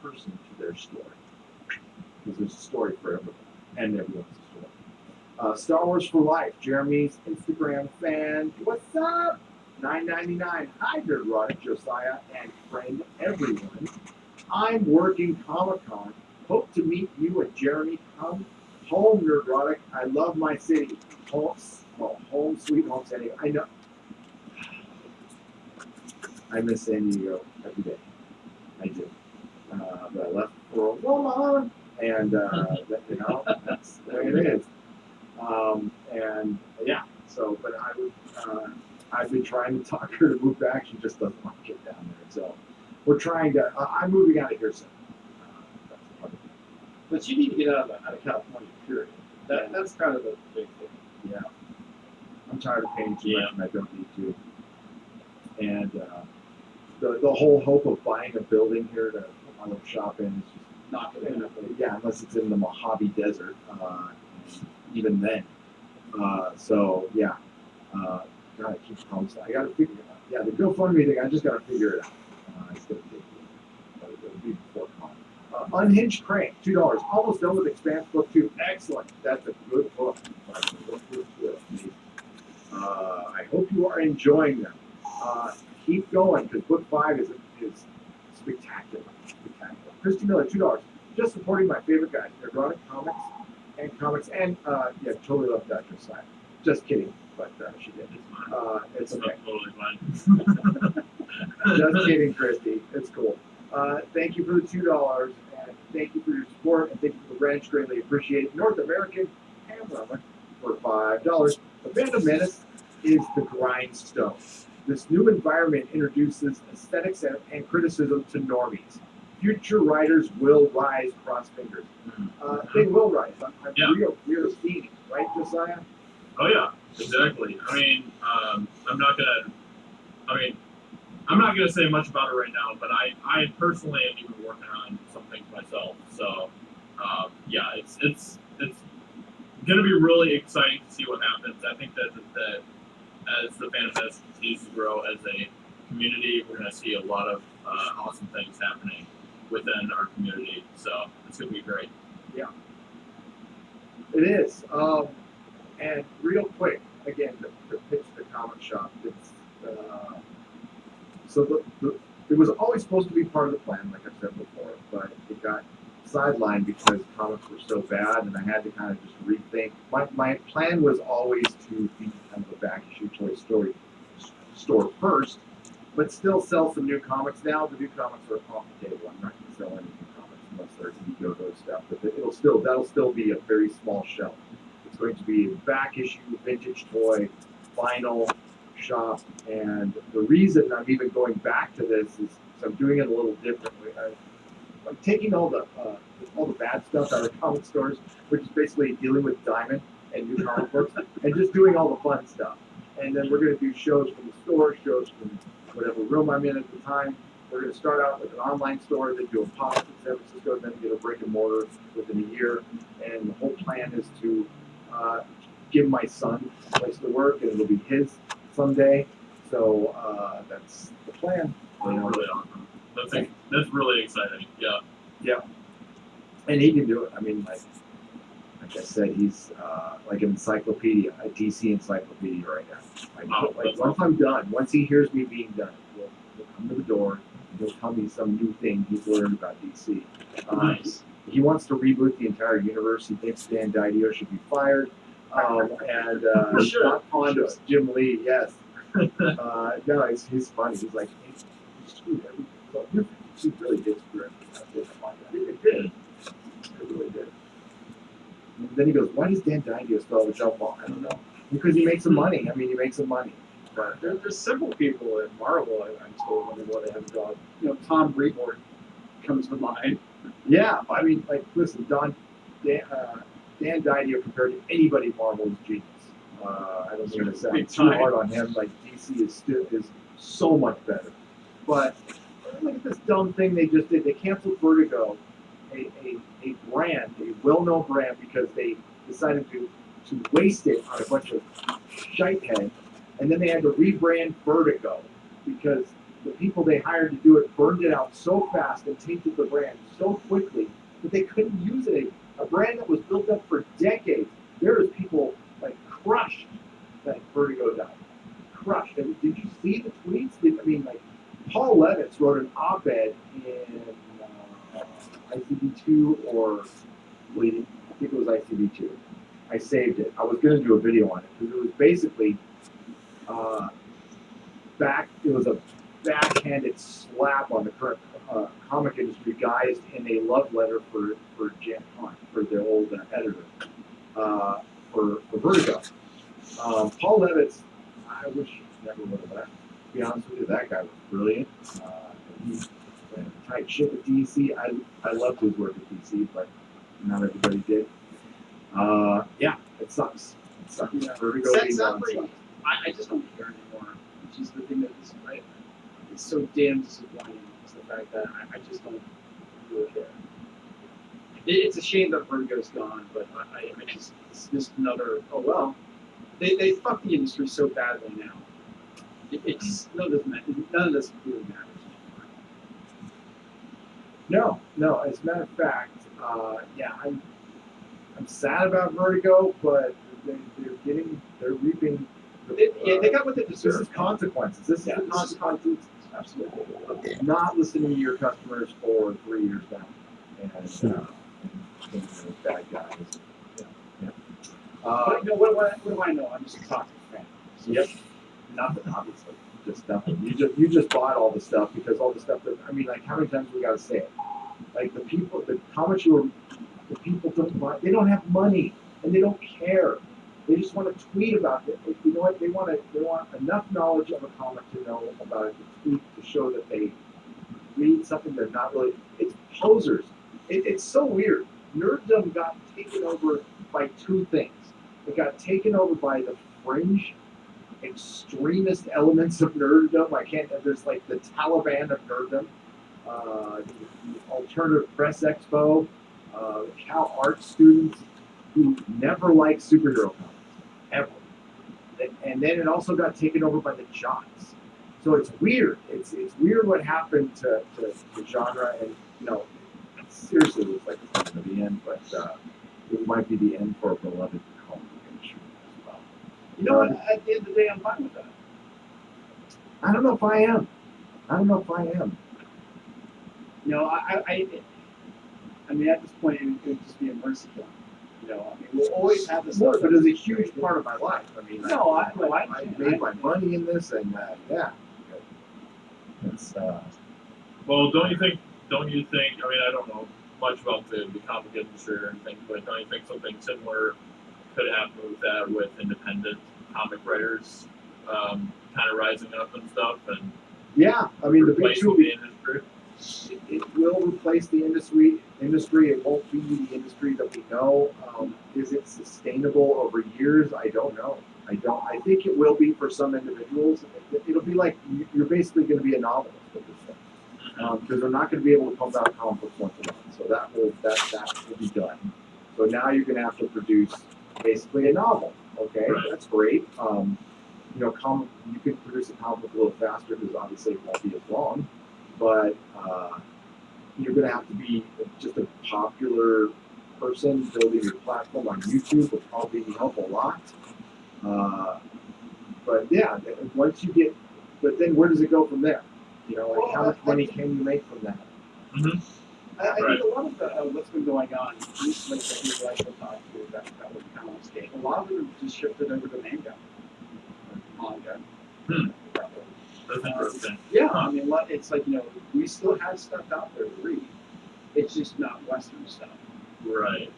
person to their story. Because there's a story for everyone, and everyone's a story. Star Wars for Life, Jeremy's Instagram fan. What's up? $9.99. Hi, Nerdrotic, Josiah, and friend everyone. I'm working Comic-Con. Hope to meet you and Jeremy. Come home, Nerdrotic. I love my city. Home, sweet home San Diego. I know. I miss San Diego every day. I do. But I left for a woman, and that's the way it is. And yeah, so, but I've been trying to talk her to move back. She just doesn't want to get down there. So we're trying to. I'm moving out of here soon. That's part of it. But you need to get out of California, period. That's kind of the big thing. Yeah. I'm tired of paying too much, and I don't need to. And the whole hope of buying a building here to put my little shop in is just Not going to happen. yeah, unless it's in the Mojave Desert. Even then. So yeah. Gotta keep promising. I gotta figure it out. Yeah, the GoFundMe thing, I just gotta figure it out. It's gonna take but it'll be before con. Unhinged Crank, $2. Almost done with Expanse Book 2. Excellent. That's a good book. I hope you are enjoying them. Keep going because Book 5 is spectacular. Spectacular. Christy Miller, $2. Just supporting my favorite guys, Nerdrotic comics, and yeah, totally love that Josiah. Just kidding, but she did. It's okay. Totally fine. Just kidding, Christy. It's cool. Thank you for the $2, and thank you for your support, and thank you for the wrench. Greatly appreciate. North American Hammer for $5. The Phantom Menace is the grindstone. This new environment introduces aesthetics and criticism to normies. Future writers will rise, cross fingers. They will rise. We're seeing it, right, Josiah? Oh yeah, exactly. I mean, I'm not gonna say much about it right now, but I personally am even working on some things myself. So, yeah, it's gonna be really exciting to see what happens. I think that as the Phantom Menace continues to grow as a community, we're gonna see a lot of awesome things happening within our community. So it's gonna be great. Yeah, it is. And real quick, again, the pitch the comic shop. It's so it was always supposed to be part of the plan, like I said before, but it got sidelined because comics were so bad, and I had to kind of just rethink. My plan was always to be kind of a back issue toy store first, but still sell some new comics. Now the new comics are off the table. I'm not going to sell any new comics unless there's Indiegogo stuff. But that'll still be a very small shelf. It's going to be a back issue, vintage toy, vinyl shop, and the reason I'm even going back to this is I'm doing it a little differently. I'm taking all the bad stuff out of comic stores, which is basically dealing with Diamond and new comic books, and just doing all the fun stuff. And then we're going to do shows from the store, shows from whatever room I'm in at the time. We're going to start out with an online store, then do a pop-up in San Francisco, then get a brick and mortar within a year. And the whole plan is to give my son a place to work, and it'll be his someday. So that's the plan. That's really awesome. That's really exciting. Yeah. Yeah. And he can do it. I mean, like I said, he's like an encyclopedia, a DC encyclopedia right now. Once I'm done, once he hears me being done, he'll come to the door and he'll tell me some new thing he's learned about DC. Nice. He wants to reboot the entire universe. He thinks Dan Didio should be fired. And not fond of Jim Lee, yes. No, he's funny. He's like, hey, he screwed everything. So he really did screw everything. It did. It really did. And then he goes, why does Dan Didio still have a jump ball? I don't know. Because he makes some money. I mean, he makes some money. But there's several people at Marvel I'm told when they want to have a job. You know, Tom Brevoort comes to mind. Yeah, I mean, like, listen, Dan Didio compared to anybody Marvel is genius. I don't mean to sound too hard on him. Like DC is so much better. But look at this dumb thing they just did. They canceled Vertigo, a brand, a well-known brand, because they decided to waste it on a bunch of shite heads, and then they had to rebrand Vertigo because the people they hired to do it burned it out so fast and tainted the brand so quickly that they couldn't use it. A brand that was built up for decades. There is people like crushed that Vertigo died. Crushed. And did you see the tweets? I mean, like Paul Levitz wrote an op-ed in ICB2 or I think it was ICB2. I saved it. I was going to do a video on it because it was basically it was a backhanded slap on the current comic industry, guised in a love letter for Jan Hunt, for the old editor for Vertigo. Paul Levitz, I wish he never would have left. To be honest with you, that guy was brilliant. He tight ship at DC. I loved his work at DC, but not everybody did. Yeah, it sucks. It sucks. Yeah. Vertigo being gone sucks. I just don't care anymore, which is the thing that is right. It's so damn disappointing. Is the fact that I just don't really care. It's a shame that Vertigo's gone, but I just it's just another. Oh well, they fucked the industry so badly now. It's none of this really matters anymore. No. As a matter of fact, yeah, I'm sad about Vertigo, but they're reaping. They got what they This deserve. is consequences. This is the consequences Absolutely. of not listening to your customers for 3 years now, and being a bad guys. Yeah. But what do I know? I'm just a toxic fan. So Yep. Nothing, obviously. Just nothing. You just bought all the stuff because all the stuff that I mean, like how many times we gotta say it? Like the people don't buy. They don't have money and they don't care. They just want to tweet about it. You know what? They want enough knowledge of a comic to know about it to tweet to show that they read something they're not really. It's posers. It's so weird. Nerddom got taken over by two things. It got taken over by the fringe, extremist elements of nerddom. There's like the Taliban of nerddom, the Alternative Press Expo, Cal Art students who never liked superhero comics, ever. And then it also got taken over by the jocks. So it's weird. It's weird what happened to genre, and seriously, it looks like it's coming to the end, but it might be the end for a beloved comic industry as well. you know what? At the end of the day, I'm fine with that. I don't know if I am. You know, I mean, at this point, it would just be a mercy killing. You know, I mean, we'll always have this. But it's a huge part of my life. I mean, I made my money in this, and yeah, it's Well, don't you think? I mean, I don't know much about the comic industry or anything, but don't you think something similar could happen with that, with independent comic writers kind of rising up and stuff, and yeah. I mean, the big replacing two. the industry? It will replace the industry. It won't be the industry that we know. Is it sustainable over years? I don't know. I think it will be for some individuals. It'll be like you're basically going to be a novelist with this thing, because they're not going to be able to pump out comic books once a month. So that will be done. So now you're going to have to produce basically a novel. Okay, Right. That's great. You can produce a comic book a little faster because obviously it won't be as long. But you're going to have to be just a popular person building your platform on YouTube, will probably help a lot. But yeah, but then where does it go from there? How much money can you make from that? Mm-hmm. I think a lot of what's been going on, recently that people like to talk to that was kind of on stage, a lot of them just shifted over to manga. That's interesting. Yeah, I mean, it's like, we still have stuff out there to read. It's just not Western stuff. Right.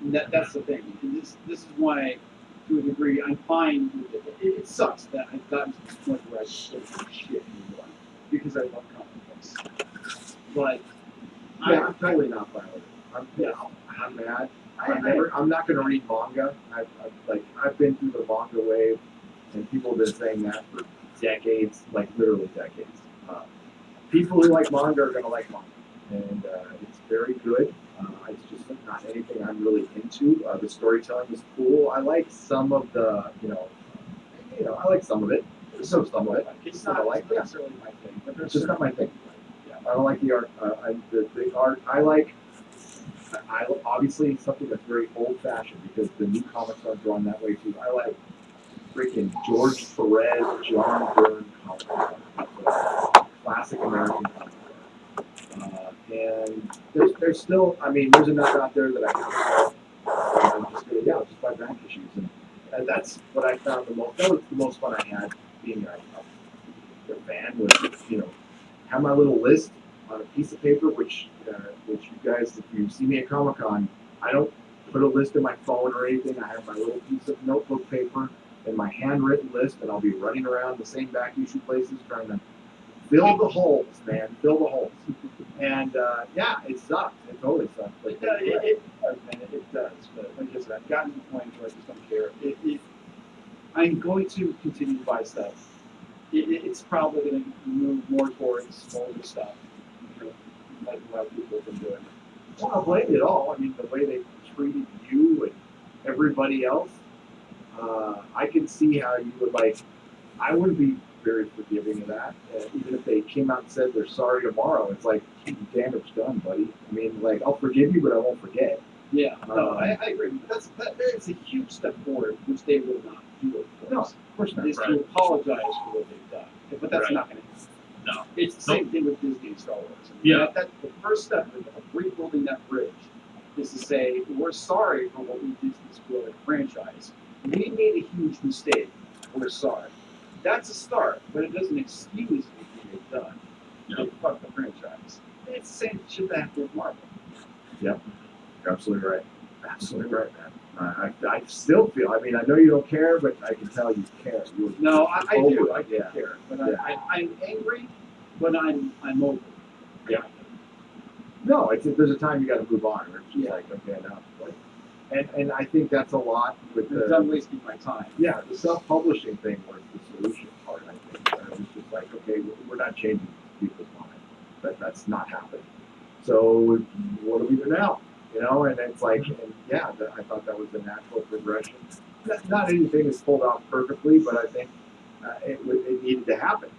And that's the thing. And this is why, to a degree, I'm fine with it. It sucks that I've gotten to this point where I just don't give a shit anymore because I love comic books. But I'm totally not violent. I'm mad. I'm not going to read manga. I've been through the manga wave, and people have been saying that for decades, like literally decades. People who like manga are going to like manga, and it's very good. It's just not anything I'm really into. The storytelling is cool. I like some of the, I like some of it. So some of it. It's Some not I like, it's not necessarily my thing, but It's there's just not my thing. Yeah. I don't like the art. The art I like. I obviously something that's very old fashioned because the new comics aren't drawn that way too. I like freaking George Perez, John Byrne comic art. Classic American comic art. And there's still, I mean, there's enough out there that I have. I'm just gonna, yeah, I'll just buy back issues, and that's what I found the most. That was the most fun I had being a fan was, have my little list on a piece of paper, which you guys, if you see me at Comic-Con, I don't put a list in my phone or anything. I have my little piece of notebook paper and my handwritten list, and I'll be running around the same back issue places trying to fill the holes, man, fill the holes. And yeah, it sucks. It totally sucks. Like, Yeah, it does, man. It does. But like I said, I've gotten to the point where I just don't care. I'm going to continue to buy stuff. It's probably going to move more towards older stuff, like a lot of people have been doing. well, I don't blame you at all. I mean, the way they treated you and everybody else, I can see how you would like. I wouldn't be very forgiving of that. Even if they came out and said they're sorry tomorrow, it's like damage done, buddy. I mean, like I'll forgive you, but I won't forget. Yeah, no, I agree. But that's a huge step forward, which they will not do, of No, course. of course not. Is Right. to apologize for what they've done. But that's Right. not going to happen. No. It's the same thing with Disney and Star Wars. I mean, Yeah. That the first step of rebuilding that bridge is to say, we're sorry for what we did to this beloved franchise. We made a huge mistake. We're sorry. That's a start, but it doesn't excuse anything they've done. Yeah. They fucked the franchise. It's the same shit that happened with Marvel. Yep, you're absolutely right. Absolutely right, man. I still feel. I mean, I know you don't care, but I can tell you care. You're No, I over do. it. I do Yeah. care. But Yeah. I'm angry, but I'm over it. Yeah. No, there's a time you got to move on. Or it's just Yeah. like, okay, enough. Like, and I think that's a lot with I'm done the wasting my time. yeah the self-publishing thing was the solution part. I think it was just like, okay, we're not changing people's minds. That's not happening. So what do we do now? And it's like, and yeah, I thought that was the natural progression. Not anything is pulled off perfectly, but I think it needed to happen.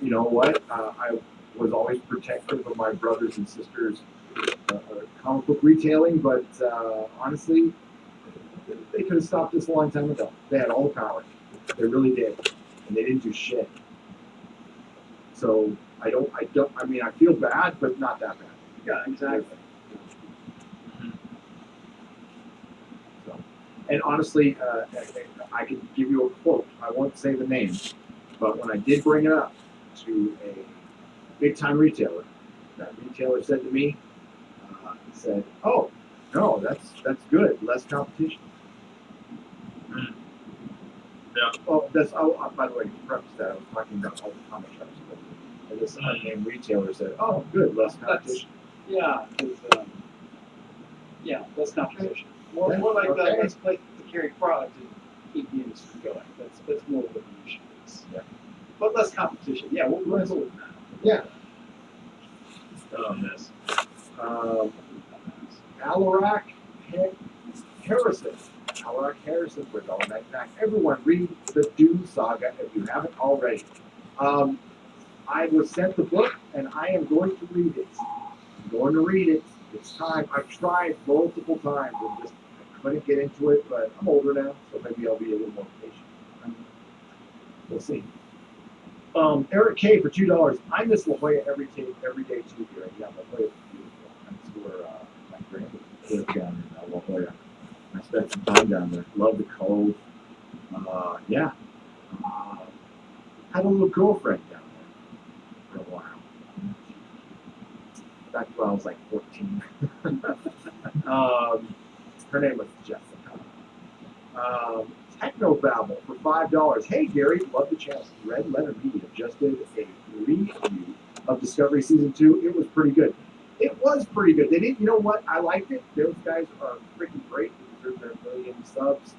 You know what? I was always protective of my brothers and sisters' comic book retailing, but honestly, they could have stopped this a long time ago. They had all the power. They really did, and they didn't do shit. So I don't. I mean, I feel bad, but not that bad. Yeah, exactly. So, and honestly, I can give you a quote. I won't say the name, but when I did bring it up to a big time retailer, that retailer said to me, he said, "Oh, no, that's good. Less competition." Yeah. Oh, by the way, to preface that, I was talking about all the comic shops. And this unnamed retailer said, "Oh, good, less competition." Yeah, less competition. More like Okay. let's play to carry product and keep the industry going. That's more what the issue is. Yeah. But less competition. Yeah, we'll go with that. Yeah. This. Alarak Harrison. Alarak Harrison for $1.99. Everyone read the Dune Saga if you haven't already. I was sent the book, and I am going to read it. I'm going to read it. It's time. I've tried multiple times and just couldn't get into it, but I'm older now, so maybe I'll be a little more patient. We'll see. Eric K for $2. I miss La Jolla every day too. Here, yeah, La Jolla's beautiful. That's where my grandmother lived down in La Jolla. I spent some time down there. Love the cove. Yeah. Had a little girlfriend down there for a while. Back when I was like 14. Her name was Jessica. Technobabble for $5. Hey Gary, love the channel. Red Letter Media just did a review of Discovery Season 2. It was pretty good. It was pretty good. They didn't, you know what? I liked it. Those guys are freaking great. They deserve their million subs.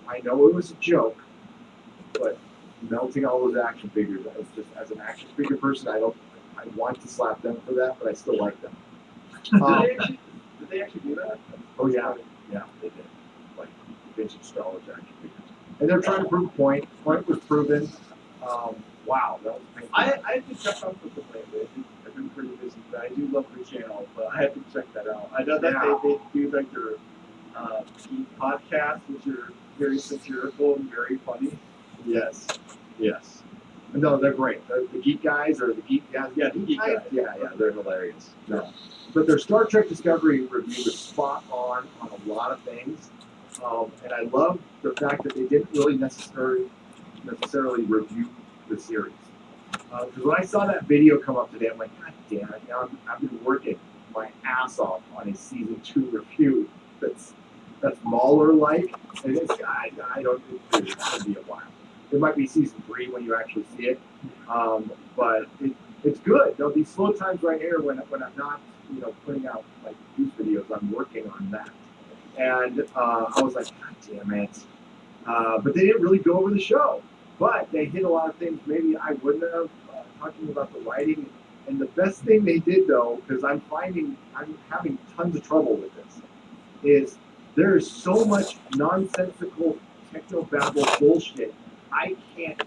I know it was a joke, but melting all those action figures, it's just as an action figure person, I want to slap them for that, but I still like them. Did they actually do that? Oh yeah, they did. vintage Star Wars action figures. And they're trying to prove a point. Point was proven. Wow, that was painful. I have to check out with the lately. I've been pretty busy, but I do love the channel. But I have to check that out. I know that they do like their geek podcast, which are very satirical and very funny. Yes. No, they're great. The geek guys or the geek guys. Yeah, the geek guys. Yeah, they're hilarious. No. But their Star Trek Discovery review was spot on a lot of things. And I love the fact that they didn't really necessarily review the series. Because when I saw that video come up today, I'm like, God damn it! Now I've been working my ass off on a season 2 review that's Mauler-like, and I don't think it's going to be a while. It might be season 3 when you actually see it, but it's good. There'll be slow times right here when I'm not putting out like news videos. I'm working on that, and I was like, God damn it! But they didn't really go over the show. But they hit a lot of things maybe I wouldn't have, talking about the writing. And the best thing they did, though, because I'm having tons of trouble with this, is there is so much nonsensical technobabble bullshit. I can't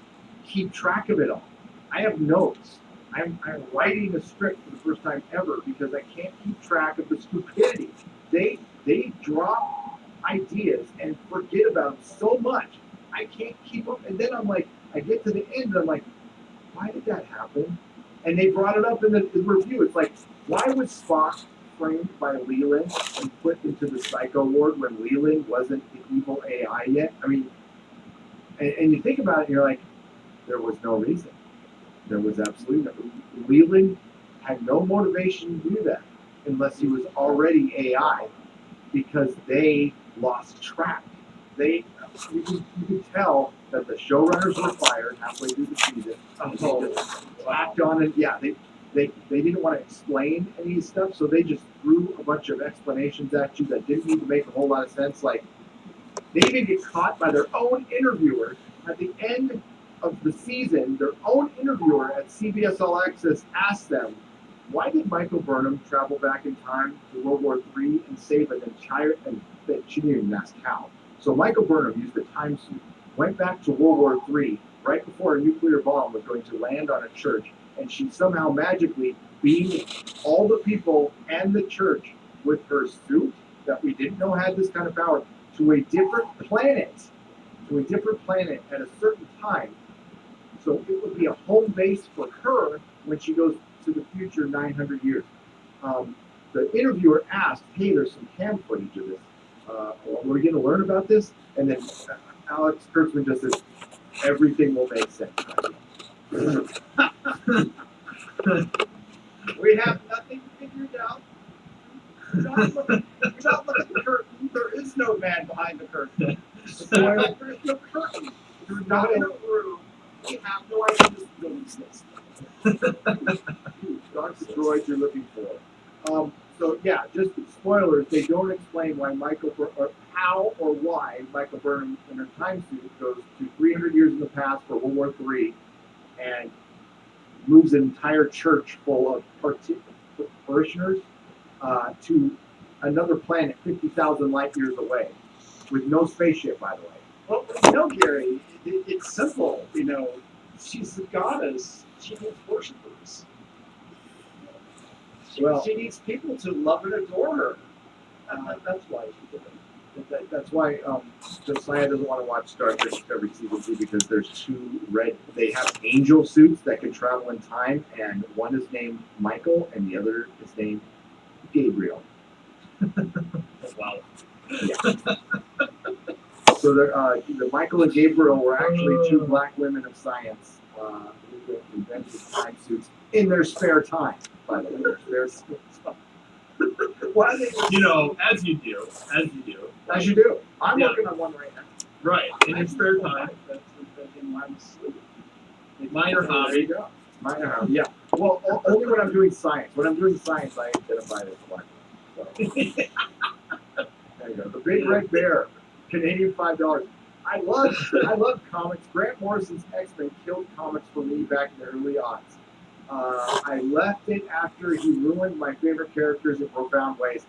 keep track of it all. I have notes. I'm writing a script for the first time ever because I can't keep track of the stupidity. They drop ideas and forget about them so much. I can't keep up. And then I'm like, I get to the end and I'm like, why did that happen? And they brought it up in the review. It's like, why was Spock framed by Leland and put into the psycho ward when Leland wasn't the evil AI yet? I mean, and you think about it, and you're like, there was no reason. There was absolutely no. Leland had no motivation to do that unless he was already AI, because they lost track. You could tell that the showrunners were fired halfway through the season. They just lacked on it. Yeah, they didn't want to explain any stuff, so they just threw a bunch of explanations at you that didn't need to make a whole lot of sense. Like, they even get caught by their own interviewer at the end of the season. Their own interviewer at CBS All Access asked them, why did Michael Burnham travel back in time to World War III and save an entire, and she didn't even ask how. So Michael Burnham used a time suit, went back to World War III right before a nuclear bomb was going to land on a church, and she somehow magically beamed all the people and the church with her suit that we didn't know had this kind of power to a different planet at a certain time. So it would be a home base for her when she goes to the future 900 years. The interviewer asked, hey, there's some cam footage of this. We're going to learn about this? And then Alex Kurtzman just says, everything will make sense. We have nothing figured out. You're not looking at the curtain. There is no man behind the curtain. There is no curtain. You're not in a room. We have no idea this building exists. Dark droid you're looking for. So yeah, just spoilers. They don't explain why how or why Michael Burnham in her time suit goes to 300 years in the past for World War III and moves an entire church full of parishioners to another planet 50,000 light years away with no spaceship, by the way. Well, Gary, it's simple. She's the goddess. She needs worshipers. She needs people to love and adore her. That's why she did it. That's why Josiah doesn't want to watch Star Trek Discovery Season 2 because there's two they have angel suits that can travel in time, and one is named Michael and the other is named Gabriel. Wow. Yeah. So the Michael and Gabriel were actually two black women of science who invented time suits in their spare time, by the way. Their spare time. Why they? As you do. As you do. I'm working on one right now. Right, in your spare time. That's in my sleep. Minor There hobby. you go. Minor hobby. Yeah. Well, only when I'm doing science. When I'm doing science, I identify as black. So. There you go. The Big Red Bear, Canadian $5. I love comics. Grant Morrison's X-Men killed comics for me back in the early aughts. I left it after he ruined my favorite characters in profound ways.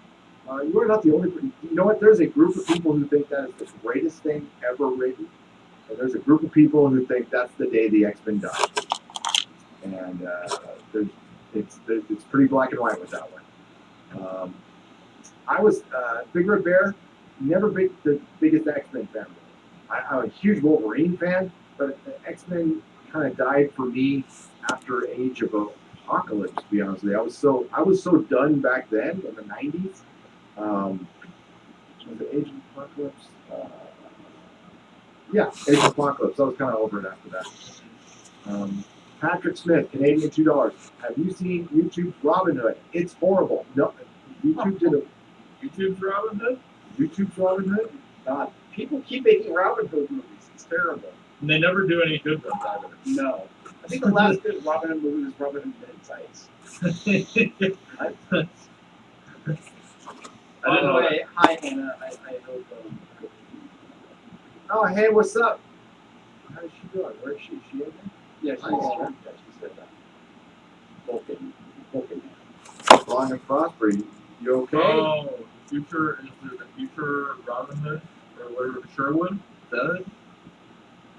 You are not the only. You know what? There's a group of people who think that is the greatest thing ever written, and there's a group of people who think that's the day the X-Men died. And it's pretty black and white with that one. I was Big Red Bear, never the biggest X-Men fan. I'm a huge Wolverine fan, but the X-Men kind of died for me after Age of Apocalypse. To be honest with you, I was so done back then in the '90s. Was it Age of Apocalypse? Yeah, Age of Apocalypse. I was kind of over it after that. Patrick Smith, Canadian $2. Have you seen YouTube's Robin Hood? It's horrible. No, YouTube's Robin Hood? YouTube's Robin Hood? God, people keep making Robin Hood movies. It's terrible. And they never do any good ones either. No. I think the last good Robin Hood movie was Robin Hood Midsights. By the way, hi Hannah. I hope. Oh, hey, what's up? How's she doing? Where is she? Is she in there? Yeah, she said that. Vulcan. Long and prosper. You okay? Oh, is there the future Robin Hood or whatever Sherwood? Is that it?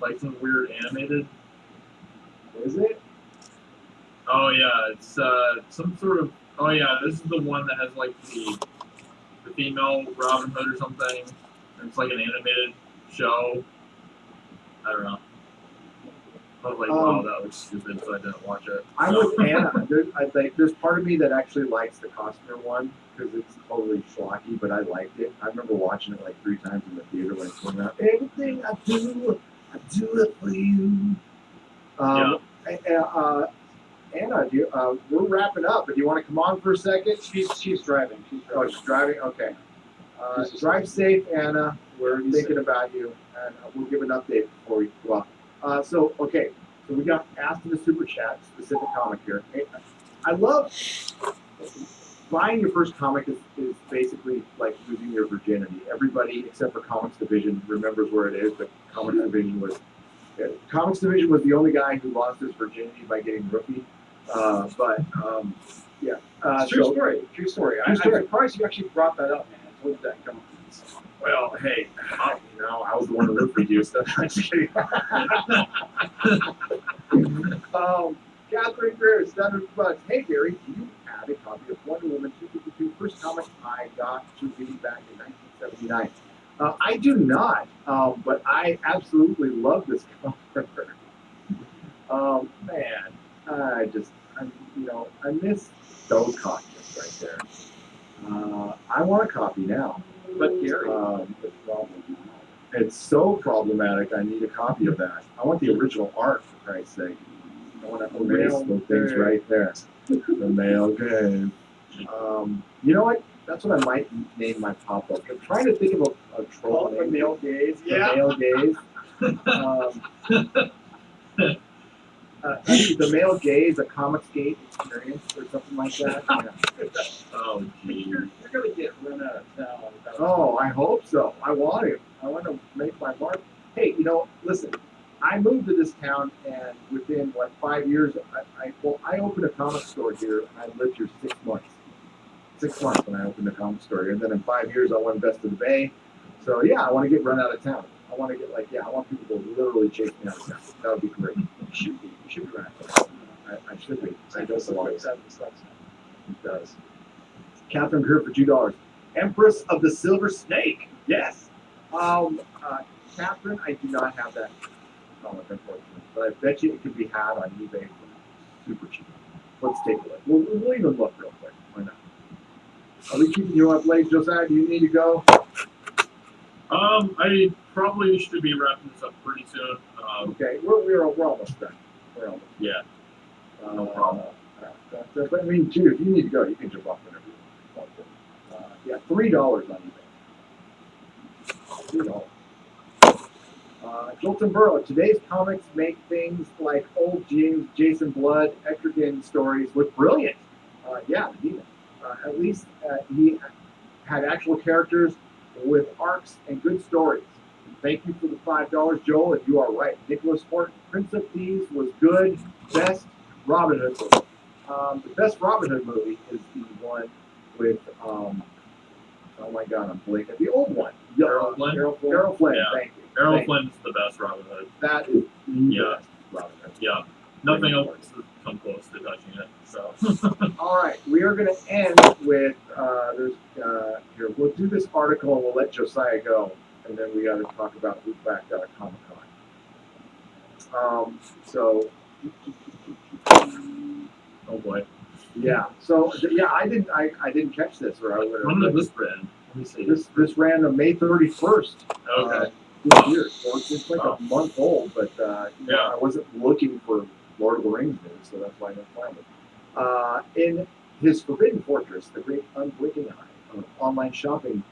Like some weird animated. Is it? Oh yeah, it's some sort of. Oh yeah, this is the one that has like the female Robin Hood or something. It's like an animated show. I don't know. I was like, wow, that was stupid, so I didn't watch it. I'm with Anna. There's part of me that actually likes the Costner one because it's totally schlocky, but I liked it. I remember watching it like 3 times in the theater when it came out. Everything I do it for you. Anna, we're wrapping up, but do you want to come on for a second? She's driving. Oh, she's driving? Okay. Drive safe, Anna. We're thinking about you, and we'll give an update before we go off. So we got asked in the super chat, specific comic here. Hey, I love buying your first comic is basically like losing your virginity. Everybody except for Comics Division remembers where it is, but Comics Division was the only guy who lost his virginity by getting roofied. True story. I'm surprised you actually brought that up, man. I told you that coming. Well, hey, I was the one who roofied you, so I'm just kidding. Catherine Greer, $7. Hey, Gary, do you have a copy of Wonder Woman 252, first comic I got to read back in 1979? I do not, but I absolutely love this cover. Man, I miss those costumes right there. I want a copy now. But Gary, it's so problematic. I need a copy of that. I want the original art, for Christ's sake. I want to erase those things right there. The male gaze. You know what? That's what I might name my pop-up. I'm trying to think of a troll name. The male gaze. The male gaze. The male gaze, a Comicsgate experience or something like that. Yeah. Oh, geez. You're gonna get run out of town. Oh, I hope so. I want to. I want to make my mark. Hey, listen. I moved to this town, and within 5 years, I opened a comic store here. And I lived here 6 months. 6 months when I opened a comic store here, and then in 5 years, I went Best of the Bay. So yeah, I want to get run out of town. I want to get I want people to literally chase me out of town. That would be great. You should be run out of town. I should be. I don't belong. It It does. Catherine Greer for $2. Empress of the Silver Snake. Yes. Catherine, I do not have that comic, unfortunately, but I bet you it could be had on eBay for super cheap. Let's take a look. We'll even look real quick. Why not? Are we keeping you up late, Josiah? Do you need to go? I probably should be wrapping this up pretty soon. Okay, we're almost done. We're almost. Yeah. No problem. But I mean, too, if you need to go, you can jump off whenever you want. Yeah, $3 on eBay. $3. Jolton Burrow. Today's comics make things like old Jason Blood, Etrigan stories look brilliant. Yeah, the demon. At least he had actual characters with arcs and good stories. Thank you for the $5, Joel, and you are right. Nicholas Horton, Prince of Thieves was good. Best Robin Hood movie. The best Robin Hood movie is the one with Oh my God, I'm blinking. The old one. Errol Flynn? Errol Flynn. Yeah. Thank you. Errol Thank you. Flynn's the best Robin Hood. That is the Yeah. best Robin Hood. Yeah. Nothing else has come close to touching it. So. All right, we are going to end with here. We'll do this article and we'll let Josiah go, and then we got to talk about who's back at Comic Con. Oh boy. Yeah. I didn't catch this, or I would have. When did this brand? Let me see. This ran on May 31st. Okay. This year, so it's like Wow. a month old, but Yeah. I wasn't looking for Lord of the Rings news, so that's why I didn't find it. In his Forbidden Fortress, the great unblinking eye of online shopping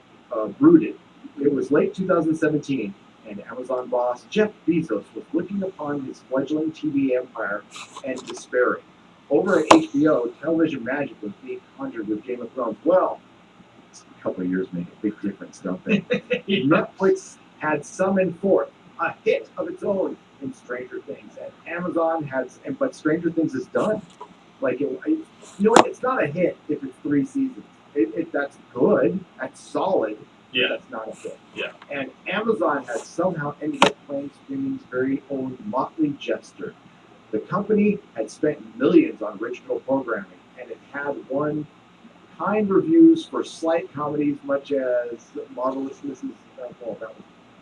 brooded. It was late 2017, and Amazon boss Jeff Bezos was looking upon his fledgling TV empire and despairing. Over at HBO, television magic was being conjured with Game of Thrones. Well, a couple of years made a big difference, don't they? Netflix had summoned forth a hit of its own in Stranger Things, and Amazon has, but Stranger Things is done. Like, you know what? It's not a hit if it's 3 seasons. That's good. That's solid. Yeah. That's not a hit. Yeah. And Amazon has somehow ended up playing streaming's very own Motley Jester. The company had spent millions on original programming, and it had won kind reviews for slight comedies much as Marvelous Mrs.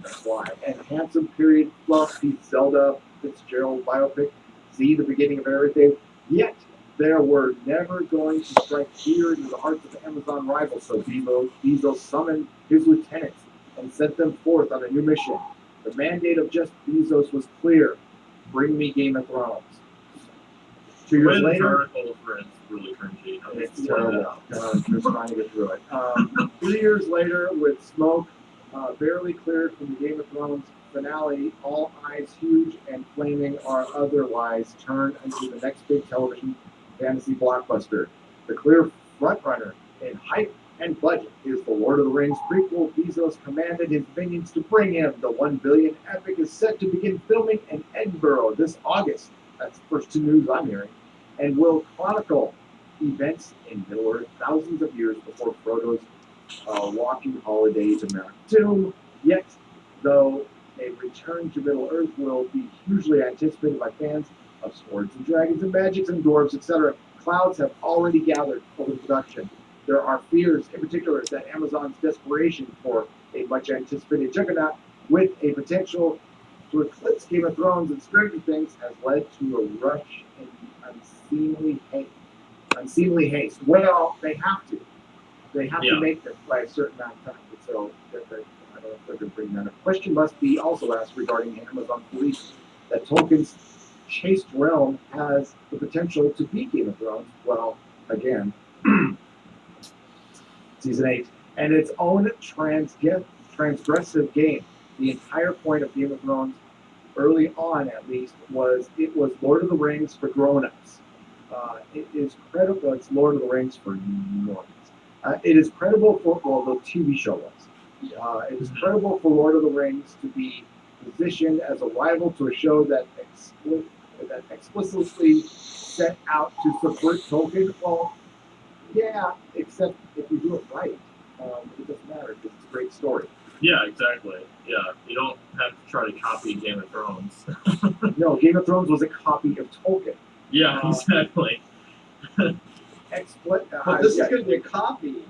That's why. And handsome period fluff, Pete Zelda, Fitzgerald biopic, Z, the beginning of everything. Yet there were never going to strike fear into the hearts of Amazon rivals. So Bezos summoned his lieutenants and sent them forth on a new mission. The mandate of Jeff Bezos was clear: bring me Game of Thrones. 2 years When later, articles were really cringy. it's terrible. Just trying to get through it. 3 years later, with smoke barely cleared from the Game of Thrones finale, all eyes huge and flaming are otherwise turned into the next big television fantasy blockbuster. The clear frontrunner in hype and budget is the Lord of the Rings prequel. Bezos commanded his minions to bring him. The $1 billion epic is set to begin filming in Edinburgh this August. That's the first 2 news I'm hearing. And will chronicle events in Middle-earth thousands of years before Frodo's walking holiday to Mount Doom. Yet, though a return to Middle-earth will be hugely anticipated by fans of swords and dragons and magics and dwarves, etc., clouds have already gathered over the production. There are fears, in particular, that Amazon's desperation for a much-anticipated juggernaut with a potential to eclipse Game of Thrones and Stranger Things has led to a rush in unseemly haste. Well, they have to. They have to make this by a certain amount of time. So I don't know if they're going to bring that up. Question must be also asked regarding Amazon's belief that Tolkien's chaste realm has the potential to beat Game of Thrones. Well, again, season 8, and its own transgressive game. The entire point of Game of Thrones, early on at least, was it was Lord of the Rings for grown-ups. It is credible. It's Lord of the Rings for normies. It is credible for, well, the TV show was. It is credible for Lord of the Rings to be positioned as a rival to a show that explicitly set out to subvert Tolkien. Well, yeah, except if you do it right, it doesn't matter because it's a great story. Yeah, exactly. Yeah, you don't have to try to copy Game of Thrones. No, Game of Thrones was a copy of Tolkien. Yeah, exactly. But this is going to be a copy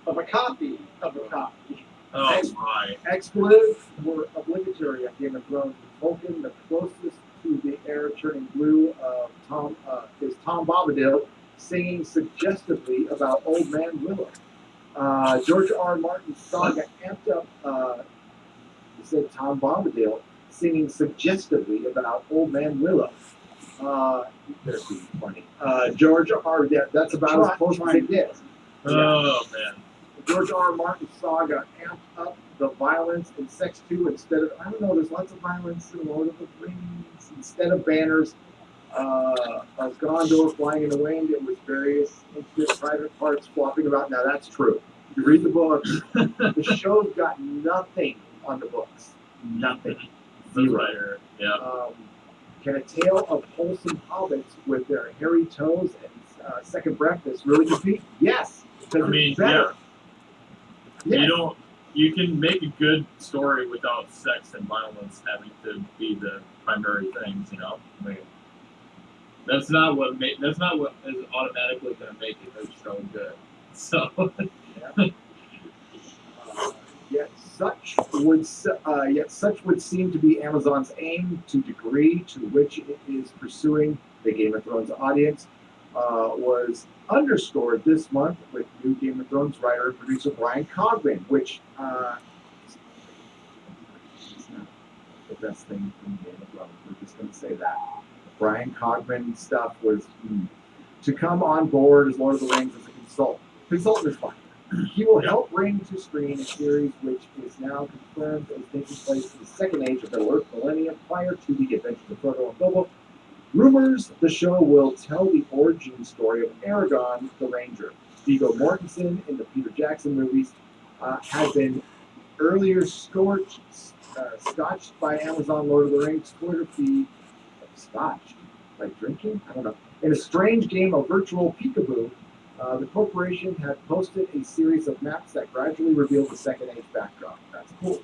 of a copy of a copy. Oh my. Expletives were obligatory at Game of Thrones. Tolkien, the closest to the air turning blue of is Tom Bombadil singing suggestively about Old Man Willow. George R. Martin's saga amped up, he said Tom Bombadil singing suggestively about Old Man Willow. They're being funny. George R. Yeah, that's about as close as it gets. Oh man. George R. Martin's saga amped up the violence in sex too. Instead of, I don't know, there's lots of violence in Lord of the Rings. Instead of banners of Gondor flying in the wind, it was various intimate private parts flopping about. Now that's true. If you read the books, the show's got nothing on the books. Nothing. Zero. Yeah. Can a tale of wholesome hobbits with their hairy toes and second breakfast really compete? Yes, because it's better. Yes. You can make a good story without sex and violence having to be the primary things. I mean, that's not what is automatically going to make a show good. So Yet such would seem to be Amazon's aim. To degree to which it is pursuing the Game of Thrones audience was underscored this month with new Game of Thrones writer and producer Brian Cogman, which is not the best thing in Game of Thrones. We're just going to say that. Brian Cogman stuff was to come on board as Lord of the Rings as a consultant. Consultant is fine. He will help bring to screen a series which is now confirmed as taking place in the second age of Middle Earth millennium prior to the adventures of Frodo and Bilbo. Rumors the show will tell the origin story of Aragorn the Ranger. Viggo Mortensen in the Peter Jackson movies had been earlier scotched by Amazon Lord of the Rings Twitter feed. Scotched? Like drinking? I don't know. In a strange game of virtual peekaboo, the corporation had posted a series of maps that gradually revealed the Second Age backdrop. That's cool.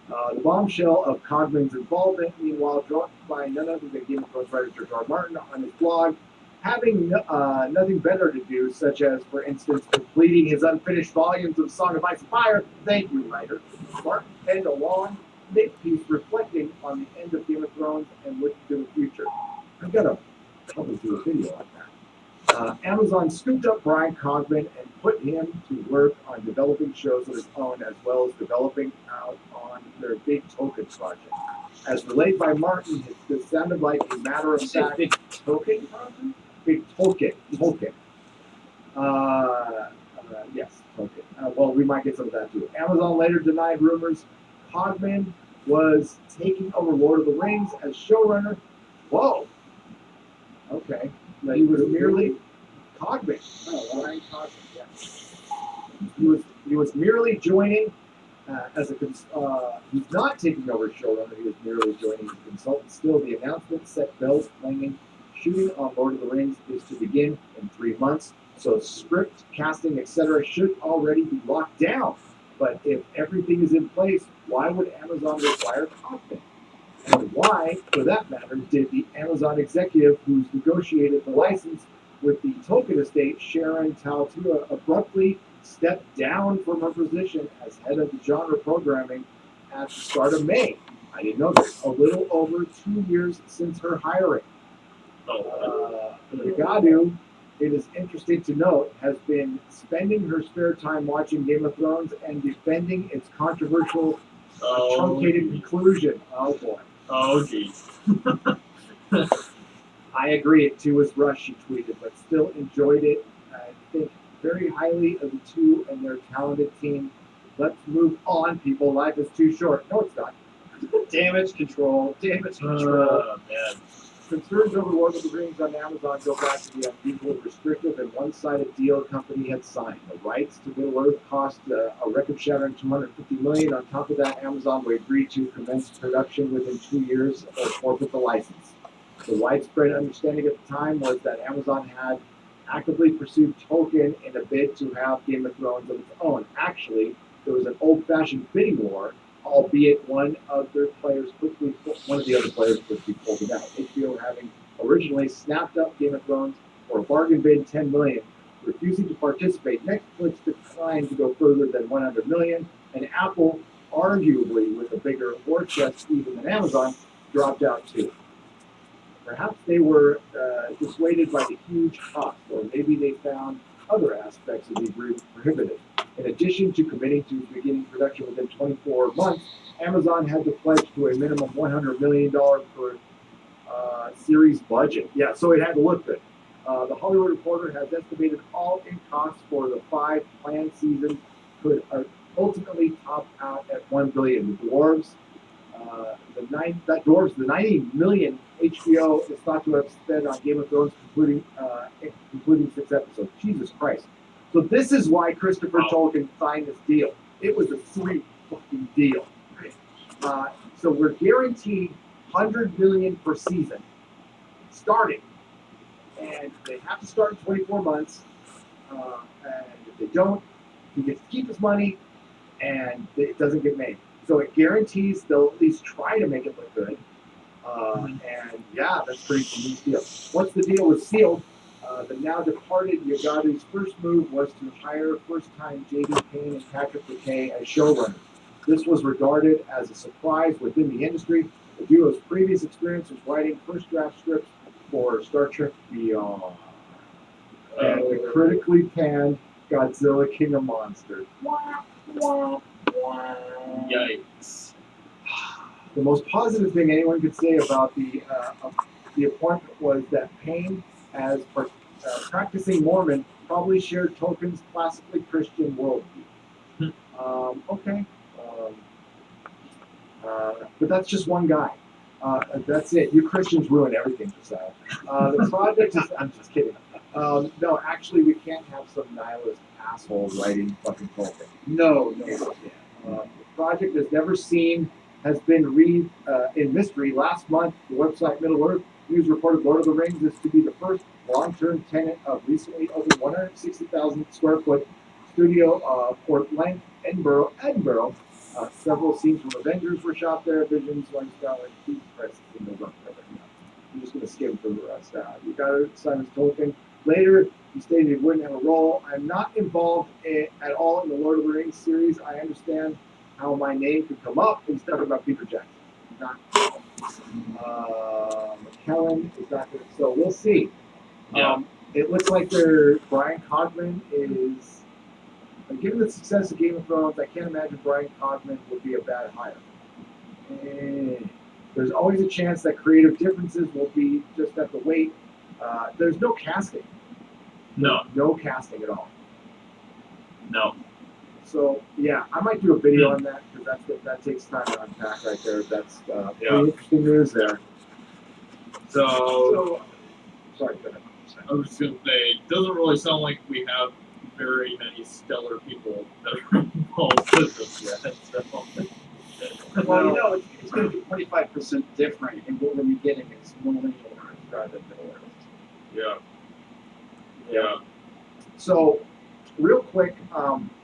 The bombshell of Cogman's involvement, meanwhile, dropped by none other than Game of Thrones writer George R. R. Martin on his blog, having nothing better to do, such as, for instance, completing his unfinished volumes of Song of Ice and Fire. Thank you, writer. Martin penned a long think piece reflecting on the end of Game of Thrones and looking to the future. I've got to probably do a video on that. Amazon scooped up Brian Cogman and put him to work on developing shows of his own, as well as developing out on their big token project. As relayed by Martin, this sounded like a matter of fact. Big token project? Big token. Yes, token. Well, we might get some of that too. Amazon later denied rumors Cogman was taking over Lord of the Rings as showrunner. Whoa. Okay. He was merely Cogman. Oh, Ryan Cogman. Yeah. He was merely joining as a he's not taking over showrunner. He was merely joining as a consultant. Still, the announcement set bells clanging. Shooting on Lord of the Rings is to begin in 3 months, so script, casting, etc. should already be locked down. But if everything is in place, why would Amazon require Cogman? And why, for that matter, did the Amazon executive who's negotiated the license with the Tolkien estate, Sharon Taltua, abruptly step down from her position as head of the genre programming at the start of May? I didn't know this. A little over 2 years since her hiring. Gadu, it is interesting to note, has been spending her spare time watching Game of Thrones and defending its controversial truncated conclusion. Oh boy. Oh geez. I agree, it too was rushed, she tweeted, but still enjoyed it. I think very highly of the two and their talented team. Let's move on, people. Life is too short. No, it's not. Damage control. Man. Concerns over Lord of the Rings on Amazon go back to the unusual, restrictive, and one-sided deal company had signed. The rights to Middle Earth cost a record-shattering $250 million. On top of that, Amazon would agree to commence production within 2 years or forfeit the license. The widespread understanding at the time was that Amazon had actively pursued Tolkien in a bid to have Game of Thrones of its own. Actually, there was an old-fashioned bidding war, albeit one of the other players quickly pulled it out. HBO having originally snapped up Game of Thrones for a bargain bid $10 million, refusing to participate. Netflix declined to go further than $100 million, and Apple, arguably with a bigger war chest even than Amazon, dropped out too. Perhaps they were dissuaded by the huge cost, or maybe they found other aspects of the agreement prohibitive. In addition to committing to beginning production within 24 months, Amazon had to pledge to a minimum $100 million per series budget. Yeah, so it had to look good. The Hollywood Reporter has estimated all-in costs for the 5 planned seasons could ultimately top out at $1 billion. The dwarves, the $90 million HBO is thought to have spent on Game of Thrones, including 6 episodes. Jesus Christ. So this is why Christopher Tolkien signed this deal. It was a sweet fucking deal. So we're guaranteed $100 million per season, starting, and they have to start in 24 months. And if they don't, he gets to keep his money. and it doesn't get made. So it guarantees they'll at least try to make it look good. And yeah, that's pretty tremendous deal. What's the deal with Sealed? The now departed Yagadu's first move was to hire first-time J.D. Payne and Patrick McKay as showrunners. This was regarded as a surprise within the industry. The duo's previous experience was writing first draft scripts for Star Trek Beyond and the critically panned Godzilla King of Monsters. Yikes. The most positive thing anyone could say about the appointment was that Payne, as practicing Mormon, probably shared Tolkien's classically Christian worldview. Okay. But that's just one guy. That's it. You Christians ruin everything for Sal. The project is, I'm just kidding. No, actually, we can't have some nihilist asshole writing fucking Tolkien. No. The project has been in mystery. Last month, the website Middle Earth News reported Lord of the Rings is to be the first long-term tenant of recently opened 160,000 square foot studio Port Length, Edinburgh. Several scenes from Avengers were shot there. Visions, one Scotland, Jesus Christ, I'm just going to skim through the rest. You got it, Simon Tolkien. Later, he stated he wouldn't have a role. I'm not involved at all in the Lord of the Rings series. I understand how my name could come up. He's talking about Peter Jackson. Not McKellen is not going to. So we'll see. Yeah. It looks like Brian Cogman is. Given the success of Game of Thrones, I can't imagine Brian Cogman would be a bad hire. There's always a chance that creative differences will be just at the wait. There's no casting. No. No casting at all. No. So yeah, I might do a video on that because that takes time to unpack right there. That's pretty interesting news there. So sorry, go ahead. I was just gonna say, it doesn't really sound like we have very many stellar people that are involved with this yet. So. Well, it's going to be 25% different, and what we're getting is millennial Earth rather than Middle Earth. Yeah. So, real quick,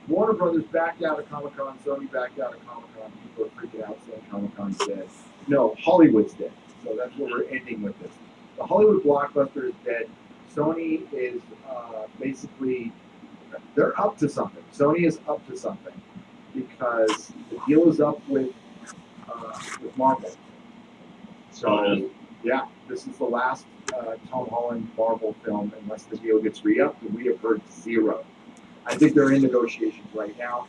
Warner Brothers backed out of Comic-Con, Sony backed out of Comic-Con. People are freaking out saying Comic-Con's dead. No, Hollywood's dead. So that's what we're ending with this. The Hollywood blockbuster is dead. Sony is basically, they're up to something. Sony is up to something because the deal is up with Marvel. So, yeah, this is the last Tom Holland Marvel film unless the deal gets re-upped, and we have heard zero. I think they're in negotiations right now,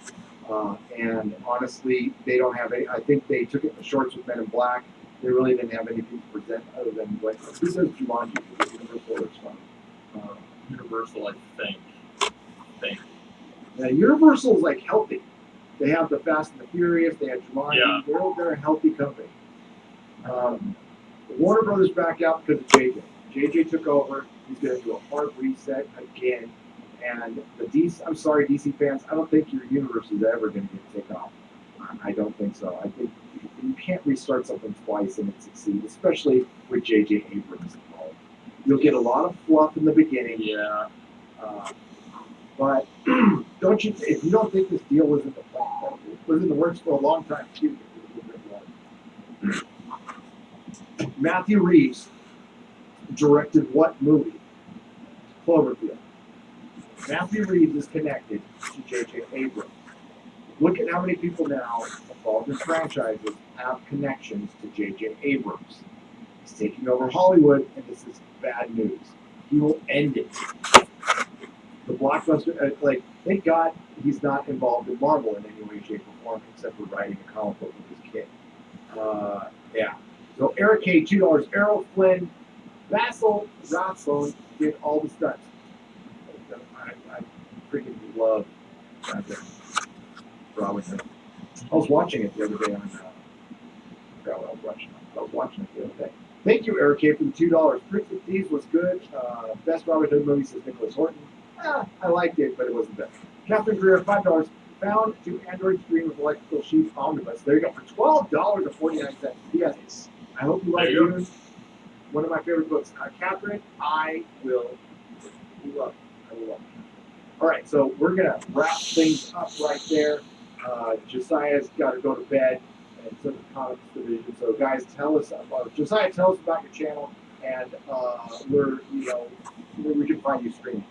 and honestly, they don't have any. I think they took it in the shorts with Men in Black. They really didn't have anything to present other than what. Who does Jumanji? Universal or something? Universal, I think. Yeah, Universal's like healthy. They have the Fast and the Furious. They have Jumanji. Yeah. They're a healthy company. Warner Brothers back out because of JJ. JJ took over. He's going to do a hard reset again. And the DC, I'm sorry, DC fans, I don't think your universe is ever going to get taken off. I don't think so. I think you can't restart something twice and it succeed, especially with J.J. Abrams involved. You'll get a lot of fluff in the beginning. Yeah. But don't you? If you don't think this deal was in the plan, it was in the works for a long time. Matthew Reeves directed what movie? Cloverfield. Matthew Reeves is connected to J.J. Abrams. Look at how many people now involved in franchises have connections to J.J. Abrams. He's taking over Hollywood, and this is bad news. He will end it. The blockbuster, thank God he's not involved in Marvel in any way, shape, or form, except for writing a comic book with his kid. Yeah. So Eric K, $2. Errol Flynn, Vassal, Rothbone did all the stunts. I freaking love Robin Hood. I was watching it the other day on. I forgot what I was watching. I was watching it the other day. Thank you, Eric K, for the $2. Prince of Thieves was good. Best Robin Hood movie, says Nicholas Horton. I liked it, but it wasn't best. Catherine Greer, $5. Found to Android Stream with Electrical Sheep Omnibus. There you go, for $12.49. Yes. I hope you like it. One of my favorite books. Catherine, I will love it. I will love it. All right, so we're going to wrap things up right there. Josiah's got to go to bed, and so the comics division. So guys, tell us about Josiah. Tell us about your channel and where we can find you streaming.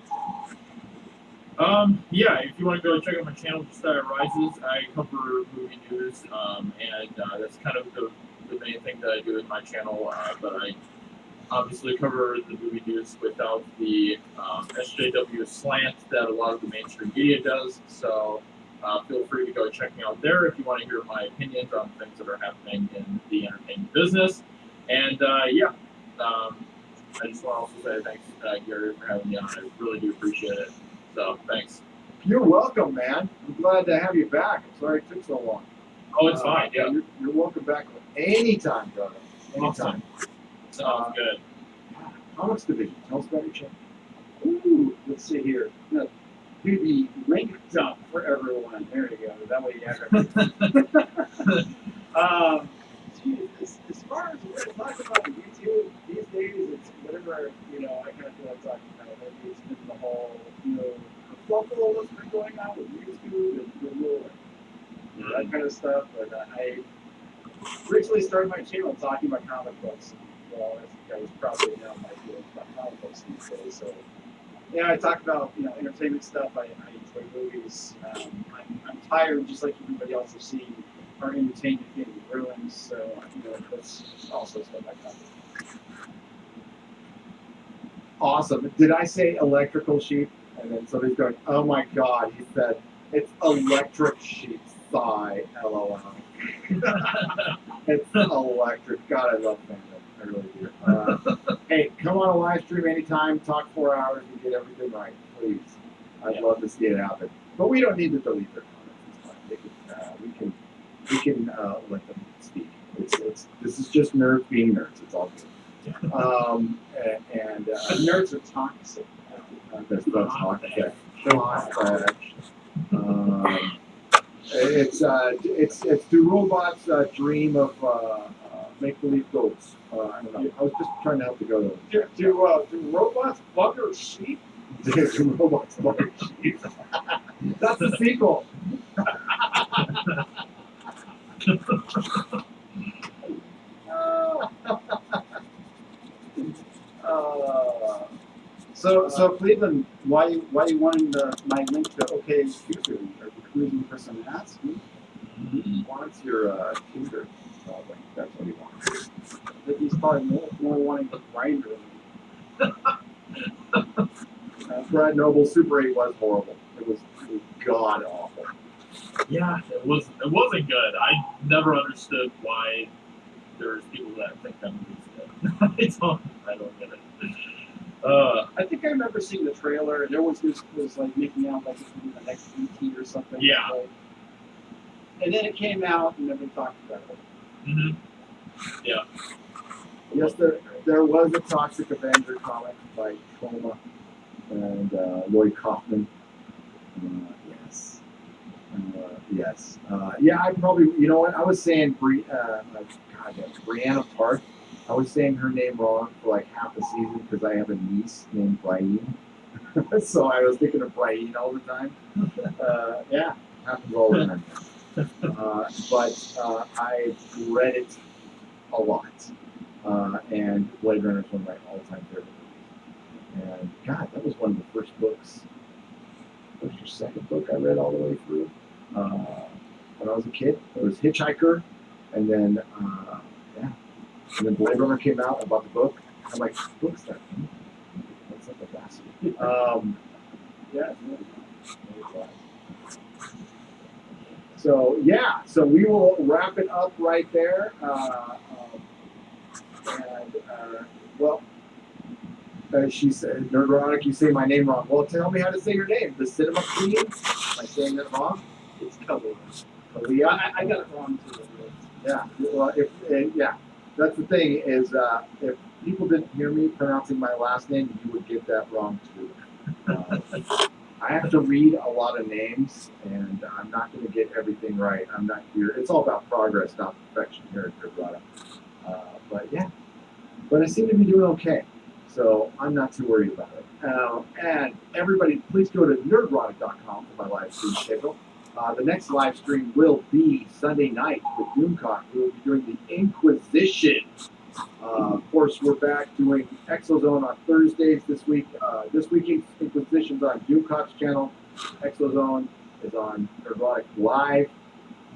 Yeah, if you want to go check out my channel, Josiah Rises, I cover movie news, and that's kind of the main thing that I do with my channel. But I obviously cover the movie news without the SJW slant that a lot of the mainstream media does. So feel free to go check me out there if you want to hear my opinions on things that are happening in the entertainment business. And I just want to also say thanks, Gary, for having me on. I really do appreciate it. So thanks. You're welcome, man. I'm glad to have you back. I'm sorry it took so long. Oh, it's fine. Yeah. You're welcome back anytime, brother. Anytime. Sounds good. Comics division. Tell us about your channel. Ooh, let's see here. No, do the linked up for everyone. There you go. That way you have everything. As far as we're talking about YouTube these days, it's whatever, I kind of feel like talking about. Maybe it's been the whole, kerfuffle that's been going on with YouTube and Google and that kind of stuff. But I originally started my channel talking about comic books. Well, as you guys probably know, my feelings about comic books these days. So, yeah, I talk about, entertainment stuff. I enjoy movies. I'm tired, just like everybody else, of seeing our entertainment getting ruined. So, that's also stuff I cover. Awesome. Did I say electrical sheep? And then somebody's going, oh my God, he said, it's electric sheep thigh, LOL. It's electric. God, I love fandom. I really do. Hey, come on a live stream anytime, talk 4 hours, and get everything right, please. I'd love to see it happen. But we don't need to delete their comments. It's fine. We can let them speak. This is just nerds being nerds. It's all good. Nerds are toxic. That's toxic. It's do robots dream of make believe goats? I don't know. I was just trying to help the goat. Do robots bugger sheep? Do robots bugger sheep? That's the sequel. So Cleveland, why you wanting my link to OK Future? Are you cruising for some ass? He wants your Tinder link. That's what he wants. But he's probably more wanting to grinder than Brad Noble's Super 8 was horrible. It was god awful. Yeah, it wasn't good. I never understood why there's people that think that movie's good. I don't get it. I think I remember seeing the trailer, and everyone was like making out like it was the next ET or something. Yeah. And then it came out, and nobody talked about it. Mm-hmm. Yeah. Yes, there was a Toxic Avenger comic by Troma and Lloyd Kaufman. Yes. Yes. Yeah, I probably, you know what? I was saying Brianna Park. I was saying her name wrong for like half the season because I have a niece named Brian. So I was thinking of Brian all the time. Yeah, happens all the time. But I read it a lot. And Blade Runner is one of my all-time favorite movies. And God, that was one of the first books, first or second book I read all the way through when I was a kid. It was Hitchhiker, and then and then Blade Runner came out. I bought the book. I'm like, book's that? That's like a bastard. Yeah. So yeah, so we will wrap it up right there. She said, Nerdrotic, you say my name wrong. Well, tell me how to say your name. The Cinema Queen? Am I saying that wrong? It's Kalia. Kalia? I got it wrong too. Yeah. Well, that's the thing is, if people didn't hear me pronouncing my last name, you would get that wrong too. I have to read a lot of names, and I'm not going to get everything right. I'm not here. It's all about progress, not perfection here at Nerdrotic. But I seem to be doing okay, so I'm not too worried about it. And everybody, please go to nerdrotic.com for my live stream schedule. The next live stream will be Sunday night with Doomcock. We will be doing the Inquisition. Of course, we're back doing Exozone on Thursdays this week. This week's Inquisition's on Doomcock's channel. Exozone is on Nerdrotic Live.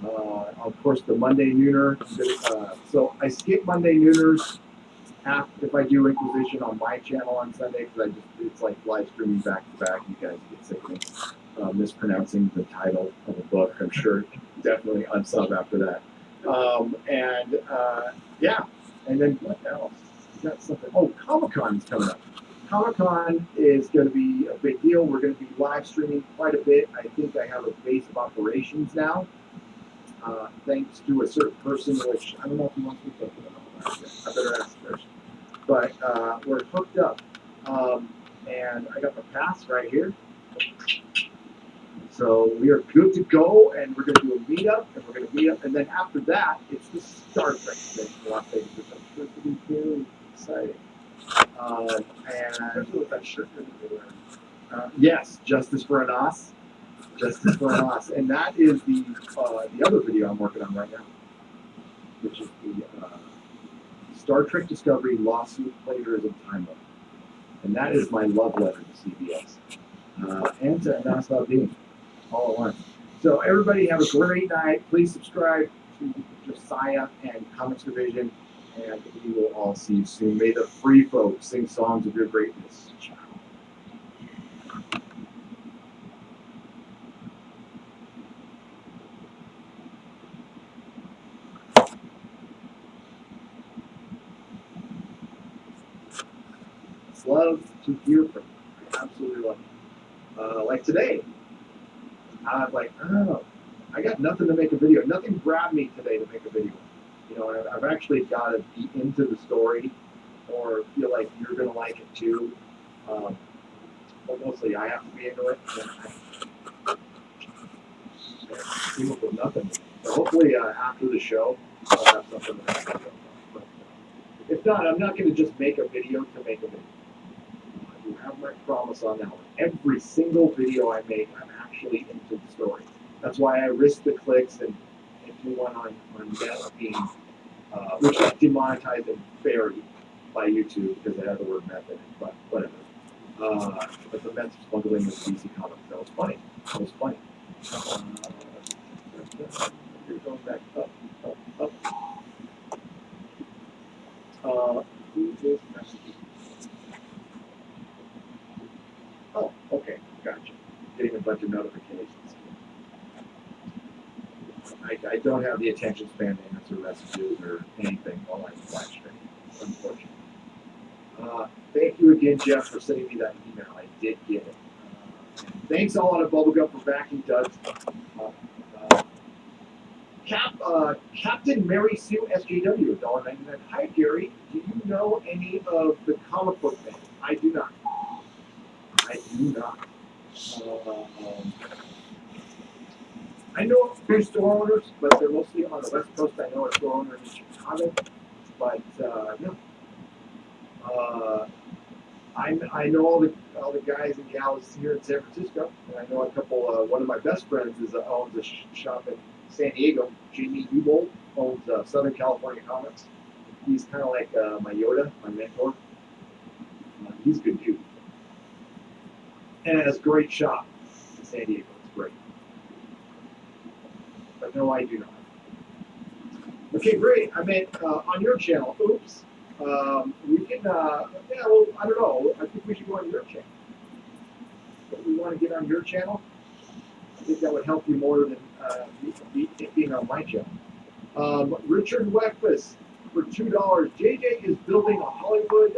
Of course, the Monday Nooner. So I skip Monday Nooners if I do Inquisition on my channel on Sunday because it's like live streaming back to back. You guys get sick of me mispronouncing the title of a book. I'm sure definitely unsub after that. Yeah. And then what else? Is that something? Oh, Comic-Con is coming up. Comic-Con is going to be a big deal. We're going to be live streaming quite a bit. I think I have a base of operations now, thanks to a certain person, which I don't know if he wants me to talk about that. I better ask first. But we're hooked up, and I got the pass right here. So we are good to go, and we're going to do a meetup, and then after that, it's the Star Trek thing in Las Vegas, which I'm sure to be very exciting. Especially with that shirt you're going to be wearing. Yes, Justice for Anas. Justice for Anas. And that is the other video I'm working on right now, which is the Star Trek Discovery lawsuit plagiarism timeline. And that is my love letter to CBS and to Anas Al-Din. All at once. So everybody have a great night. Please subscribe to Josiah and Comics Division, and we will all see you soon. May the free folks sing songs of your greatness. Ciao. It's love to hear from you. I absolutely love it. Like today. I'm like, oh, I got nothing to make a video. Nothing grabbed me today to make a video. You know, and I've actually got to be into the story or feel like you're going to like it too. But mostly I have to be into it. And I came up with nothing. So hopefully after the show, I'll have something to make a video. But if not, I'm not going to just make a video to make a video. You have my promise on that one. Every single video I make, I'm actually into the story. That's why I risk the clicks and do one on Meth being, which got demonetized and buried by YouTube because it had the word meth in it, but whatever. But the meth smuggling with DC Comics, that was funny. That was funny. You're going back up. Who is messaging? Oh, okay, gotcha. Getting a bunch of notifications. I don't have the attention span to answer messages or anything while I'm live streaming, unfortunately. Thank you again, Jeff, for sending me that email. I did get it. Thanks all out of Bubblegum for backing Doug's. Captain Mary Sue SJW, $1.99. Hi, Gary. Do you know any of the comic book fans? I do not. I know a few store owners, but they're mostly on the West Coast. I know a store owner in Chicago, but no. I know all the guys and gals here in San Francisco, and I know a couple. One of my best friends owns a shop in San Diego. Jamie Newbold owns Southern California Comics. He's kind of like my Yoda, my mentor. He's a good dude. And it has a great shop in San Diego. It's great. But no, I do not. Okay, great. I meant on your channel. Oops. We can, yeah, well, I don't know. I think we should go on your channel. But we want to get on your channel. I think that would help you more than being on my channel. Richard Weckfuss for $2. JJ is building a Hollywood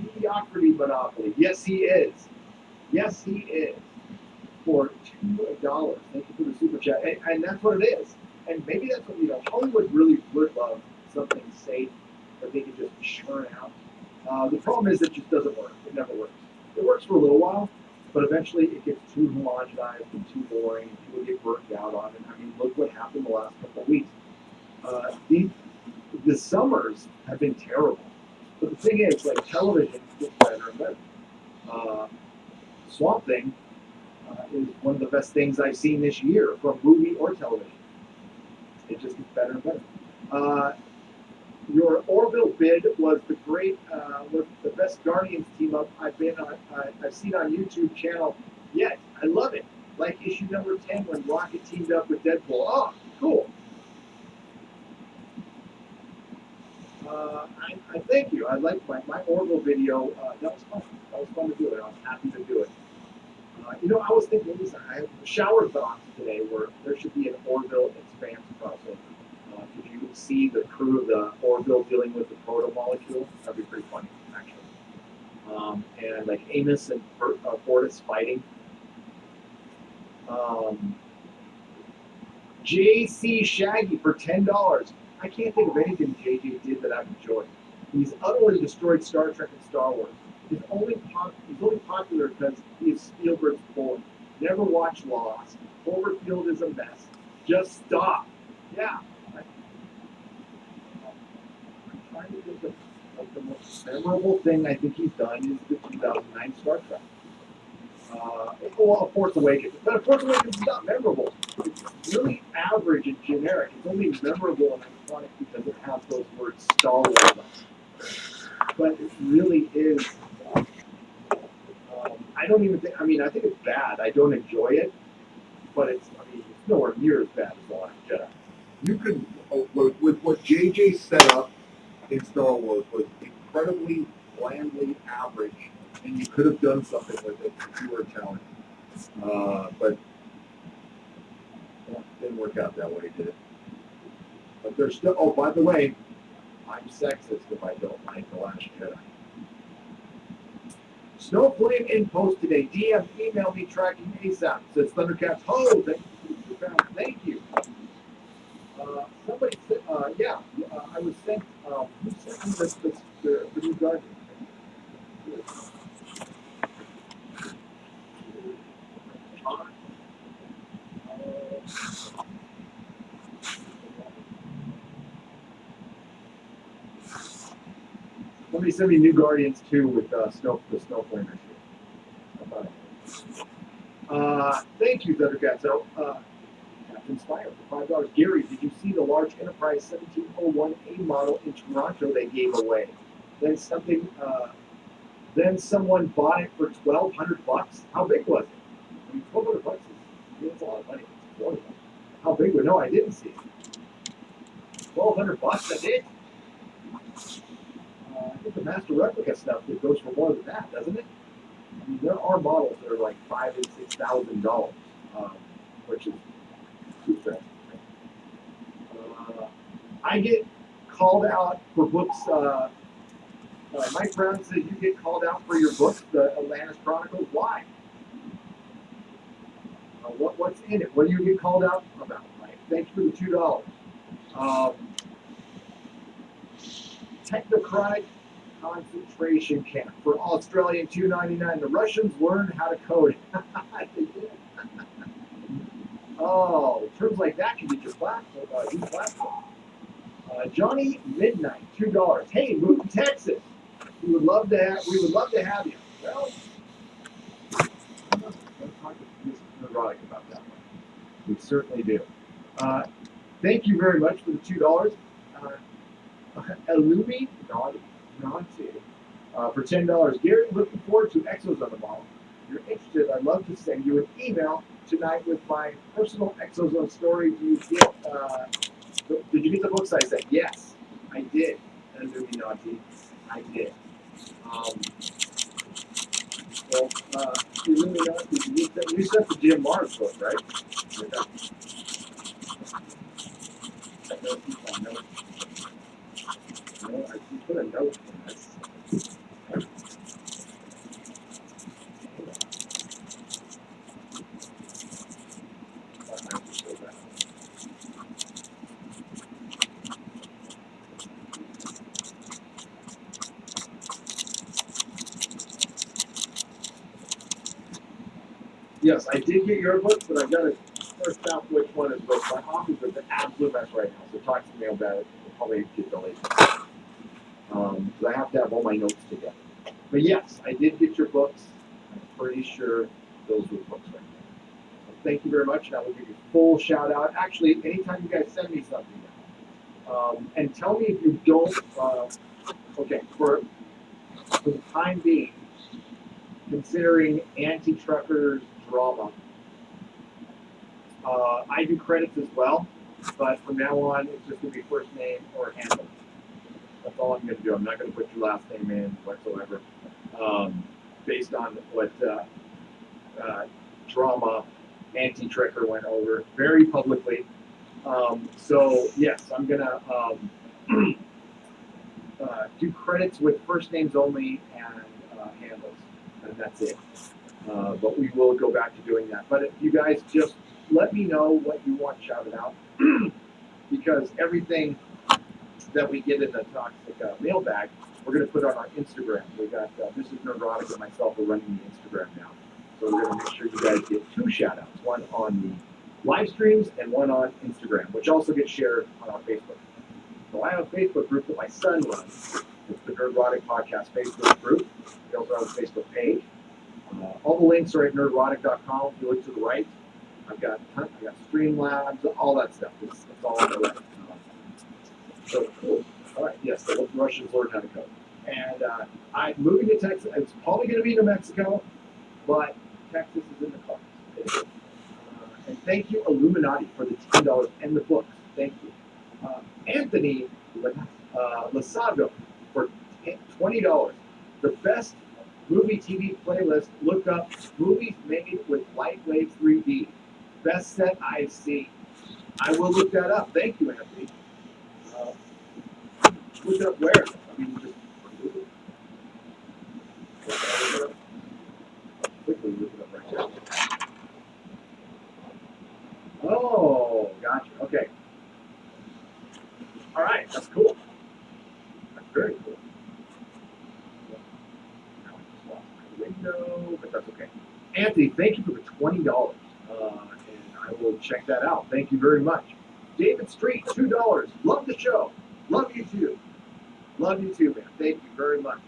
mediocrity monopoly. Yes, he is. Yes, he is. For $2. Thank you for the super chat. And that's what it is. And maybe that's what, Hollywood really would love something safe that they could just churn out. The problem is it just doesn't work. It never works. It works for a little while, but eventually it gets too homogenized and too boring. People get burnt out on it. I mean, look what happened the last couple of weeks. The summers have been terrible. But the thing is, like, television gets better and better. Swamp Thing is one of the best things I've seen this year from movie or television. It just gets better and better. Your Orville bid was was the best Guardians team up I've seen on YouTube channel yet. I love it. Like issue number 10 when Rocket teamed up with Deadpool. Oh, cool. I thank you. I like my Orville video. That was fun. That was fun to do it. I was happy to do it. I was thinking, I have shower thoughts today where there should be an Orville Expanse crossover. Could you see the crew of the Orville dealing with the proto molecule? That'd be pretty funny, actually. And like Amos and Fortis fighting. JC Shaggy for $10. I can't think of anything JJ did that I've enjoyed. He's utterly destroyed Star Trek and Star Wars. He's only popular because he is Spielberg's boy. Never watched Lost. Cloverfield is a mess. Just stop. Yeah. I'm trying to think of the most memorable thing I think he's done is the 2009 Star Trek. Well, Force Awakens. But Force Awakens is not memorable. It's really average and generic. It's only memorable and iconic because it has those words Star Wars on it. But it really is. I don't even think. I think it's bad. I don't enjoy it, but it's nowhere near as bad as The Last Jedi. You could, with what JJ set up in Star Wars was incredibly blandly average, and you could have done something with it if you were talented. But it didn't work out that way, did it? But there's still. Oh, by the way, I'm sexist if I don't like The Last Jedi. Snowflame in post today. DM, email me tracking ASAP. Says Thundercats. Oh, thank you. Somebody said, I was sent. Who sent me the new Guardian? Somebody sent me New Guardians 2 with the Snowflame issue. Thank you, Thundercat. So, Captain Spire for $5. Gary, did you see the large Enterprise 1701A model in Toronto they gave away? Then someone bought it for $1,200. How big was it? $1,200 is a lot of money. How big was it? No, I didn't see it. $1,200. That's it. I think the master replica stuff that goes for more than that, doesn't it? There are models that are like $5,000 and $6,000, which is too fast. I get called out for books. Mike Brown says you get called out for your books, the Atlantis Chronicles. Why? What's in it? What do you get called out about, Mike? Thanks for the $2. Technocratic concentration camp for Australian $2.99. The Russians learned how to code. They did. Oh, terms like that can get your platform. Johnny Midnight, $2. Hey, move to Texas. We would love to have you. Well, I'm going to talk to Mr. Nerdrotic about that one. We certainly do. Thank you very much for the $2. Illumi Nancy for $10. Gary, looking forward to Exos on the model. If you're interested, I'd love to send you an email tonight with my personal Exozone story. Did you get the books I said? Yes, I did. Illuminati, I did. Illuminati, you sent the Jim Mars book, right? No, I put a note in this. Yes, I did get your book, but I got to first out which one is which. My office is an absolute mess right now, so talk to me about it. It'll probably get delayed. Because I have to have all my notes together. But yes, I did get your books. I'm pretty sure those were books right thank you very much. And I will give you full shout out. Actually, anytime you guys send me something, and tell me if you don't. Okay, for the time being, considering anti-truckers drama, I do credits as well, but from now on, it's just going to be first name or handle. That's all I'm going to do. I'm not going to put your last name in whatsoever, based on what drama anti-trucker went over very publicly. So yes, I'm going to do credits with first names only and handles, and that's it. But we will go back to doing that. But if you guys just let me know what you want shouted out, because everything that we get in the toxic mailbag, we're going to put on our Instagram. We got this is Nerdrotic and myself are running the Instagram now, so we're going to make sure you guys get 2 shout outs, one on the live streams and one on Instagram, which also gets shared on our Facebook. So I have a Facebook group that my son runs. It's the Nerdrotic Podcast Facebook group. We also have a Facebook page. All the links are at nerdrotic.com. If you look to the right, I've got Streamlabs, all that stuff. It's all on the right. So cool. All right. Yes, the Russians learned how to code. And I'm moving to Texas. It's probably going to be New Mexico, but Texas is in the cards. And thank you, Illuminati, for the $10 and the books. Thank you. Anthony Lasago for $20. The best movie TV playlist. Look up movies made with Lightwave 3D. Best set I've seen. I will look that up. Thank you, Anthony. Look it up where? I mean, just quickly look it up right now. Oh, gotcha. Okay. All right, that's cool. That's very cool. Now I just lost my window, but that's okay. Anthony, thank you for the $20, and I will check that out. Thank you very much. David Street, $2. Love the show. Love you too. Love you too, man. Thank you very much.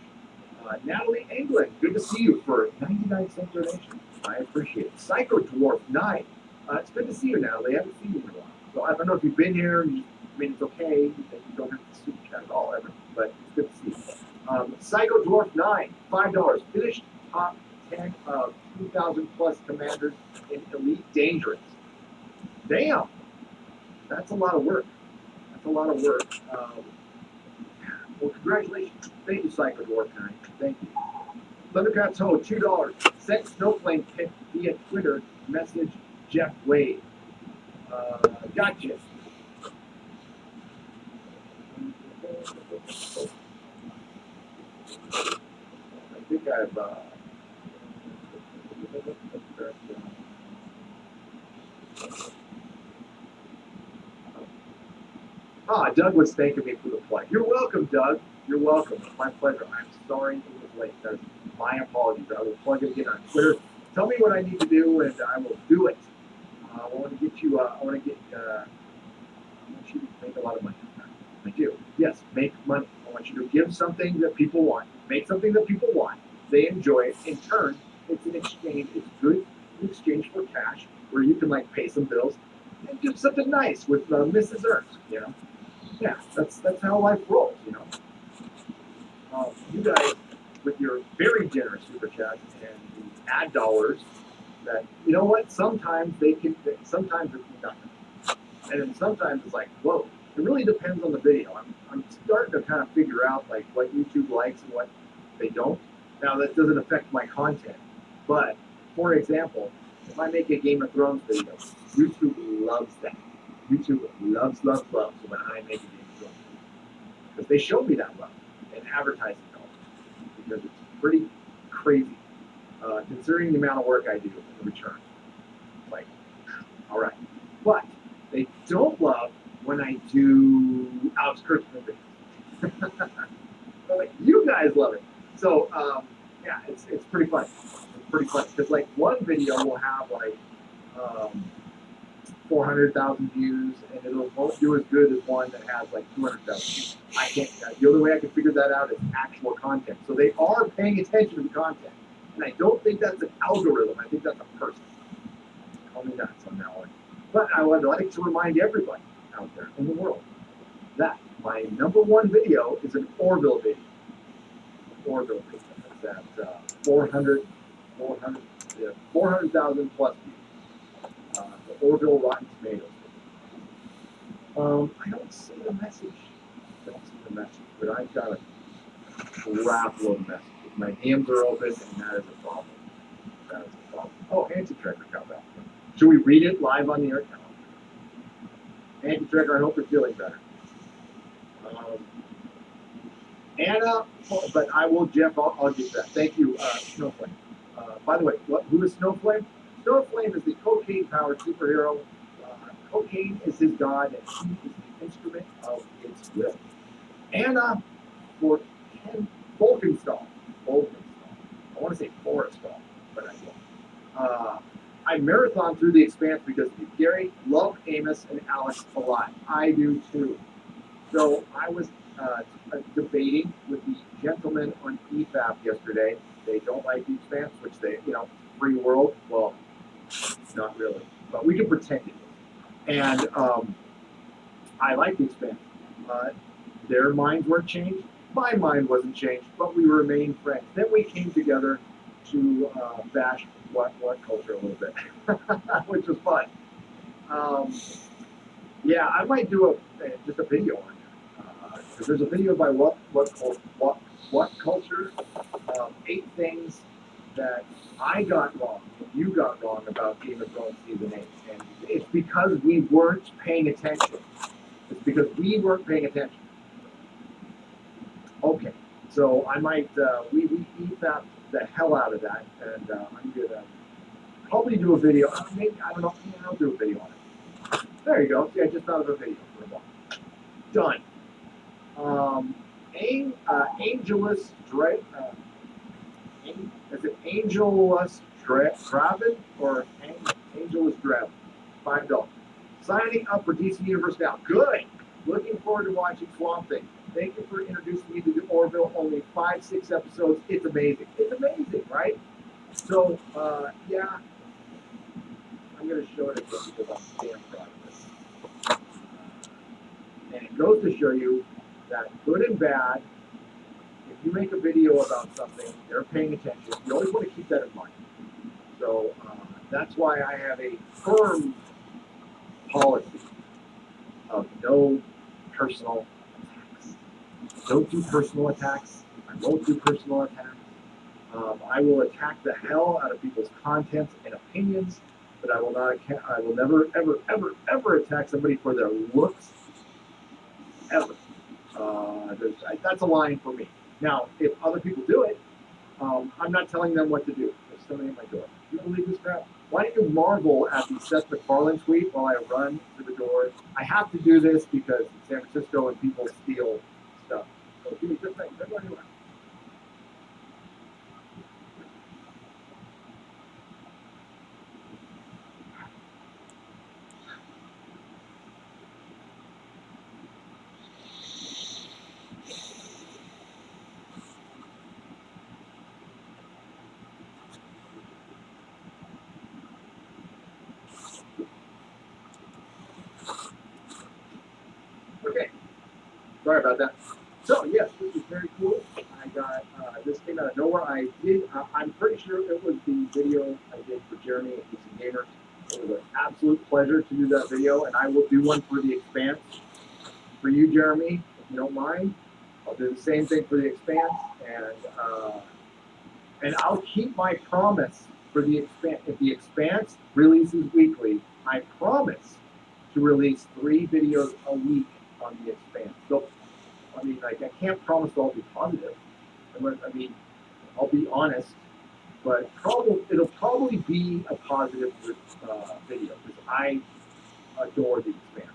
Natalie England, good to see you for 99-cent donation. I appreciate it. Psycho Dwarf 9. It's good to see you, Natalie. I haven't seen you in a while. So I don't know if you've been here. I mean, it's okay. You don't have to super chat at all ever, but it's good to see you. Psycho Dwarf 9, $5. Finished top 10 of 2,000 plus commanders in Elite Dangerous. Damn, that's a lot of work. That's a lot of work. Well, congratulations. Thank you, Psycho Dwarf 9. Thank you. Thundercats Ho, $2. Sent Snowplane pick via Twitter. Message Jeff Wade. Gotcha. I think I've. Doug was thanking me for the play. You're welcome, Doug. You're welcome. It's my pleasure. I'm sorry it was late. That's my apologies. I will plug it again on Twitter. Tell me what I need to do, and I will do it. I want to get you. I want you to make a lot of money. I do. Yes, make money. I want you to give something that people want. Make something that people want. They enjoy it. In turn, it's an exchange. It's good in exchange for cash, where you can like pay some bills and do something nice with Mrs. Ernst. You know. Yeah, that's how life rolls. You know. You guys, with your very generous super chats and the ad dollars, that you know what? Sometimes sometimes it's nothing, and then sometimes it's like, whoa. It really depends on the video. I'm starting to kind of figure out like what YouTube likes and what they don't. Now that doesn't affect my content, but for example, if I make a Game of Thrones video, YouTube loves that. YouTube loves when I make a Game of Thrones video, because they show me that love in advertising dollars, because it's pretty crazy considering the amount of work I do in return. Like, all right, but they don't love when I do Alex Kurtzman videos. Like, you guys love it. So, yeah, it's pretty fun. It's pretty fun. Because, like, one video will have, like, 400,000 views, and it won't do as good as one that has, like, 200,000 views. I can't, the only way I can figure that out is actual content. So they are paying attention to the content. And I don't think that's an algorithm. I think that's a person. call me nuts on that one. But I would like to remind everybody out there in the world that my #1 video is an Orville video. Orville video. That's at 400,000 plus views. The Orville Rotten Tomatoes. I don't see the message. But I've got a crap load of messages. My DMs are open, and that is a problem. Oh, Anti-Tracker got back. Should we read it live on the air? Anti-Tracker, I hope you're feeling better. Anna, but I will, Jeff, I'll get that. Thank you, Snowflame. By the way, who is Snowflame? Snowflame is the cocaine-powered superhero. Cocaine is his god, and he is the instrument of its will. Anna for Ken Volkenstall. I want to say Forrestal, but I don't. I marathon through The Expanse because of you, Gary. Love Amos and Alex a lot. I do too. So I was debating with the gentlemen on EFAP yesterday. They don't like The Expanse, which they, free world. Well, not really, but we can pretend it is. And I like The Expanse. Their minds weren't changed. My mind wasn't changed, but we remained friends. Then we came together to bash what culture a little bit, which was fun. Yeah, I might do just a video on it. Because there's a video by what culture, 8 things that I got wrong and you got wrong about Game of Thrones season 8, and it's because we weren't paying attention. It's because we weren't paying attention. Okay, so I might we eat that the hell out of that, and I'm gonna probably do a video. Maybe I don't know. I'll do a video on it. There you go. See, I just thought of a video for a while. Done. Angelus Drake. Is it Angelus Draven or Angelus Draven? $5. Signing up for DC Universe now. Good. Looking forward to watching Swamp Thing. Thank you for introducing me to the Orville. Only 5-6 episodes. It's amazing. It's amazing, right? So, yeah. I'm going to show it again because I'm damn proud of this. And it goes to show you that good and bad, if you make a video about something, they're paying attention. You always want to keep that in mind. So, that's why I have a firm policy of no personal attacks. Don't do personal attacks. I won't do personal attacks. I will attack the hell out of people's contents and opinions, but I will not. I will never, ever, ever, ever attack somebody for their looks. Ever. That's a line for me. Now, if other people do it, I'm not telling them what to do. There's somebody at my door. You believe this crap? Why don't you marvel at the Seth MacFarlane tweet while I run to the door? I have to do this because it's San Francisco and people steal stuff. So give me good things. Everybody around. Okay, sorry about that. So yes, this is very cool. I got this came out of nowhere. I'm pretty sure it was the video I did for Jeremy at PC Gamers. It was an absolute pleasure to do that video, and I will do one for The Expanse for you, Jeremy, if you don't mind. I'll do the same thing for The Expanse, and I'll keep my promise for The Expanse. If The Expanse releases weekly, I promise to release 3 videos a week on The Expanse. So, I mean, like, I can't promise they'll be positive. I mean, I'll be honest, but it'll probably be a positive video because I adore The Expanse.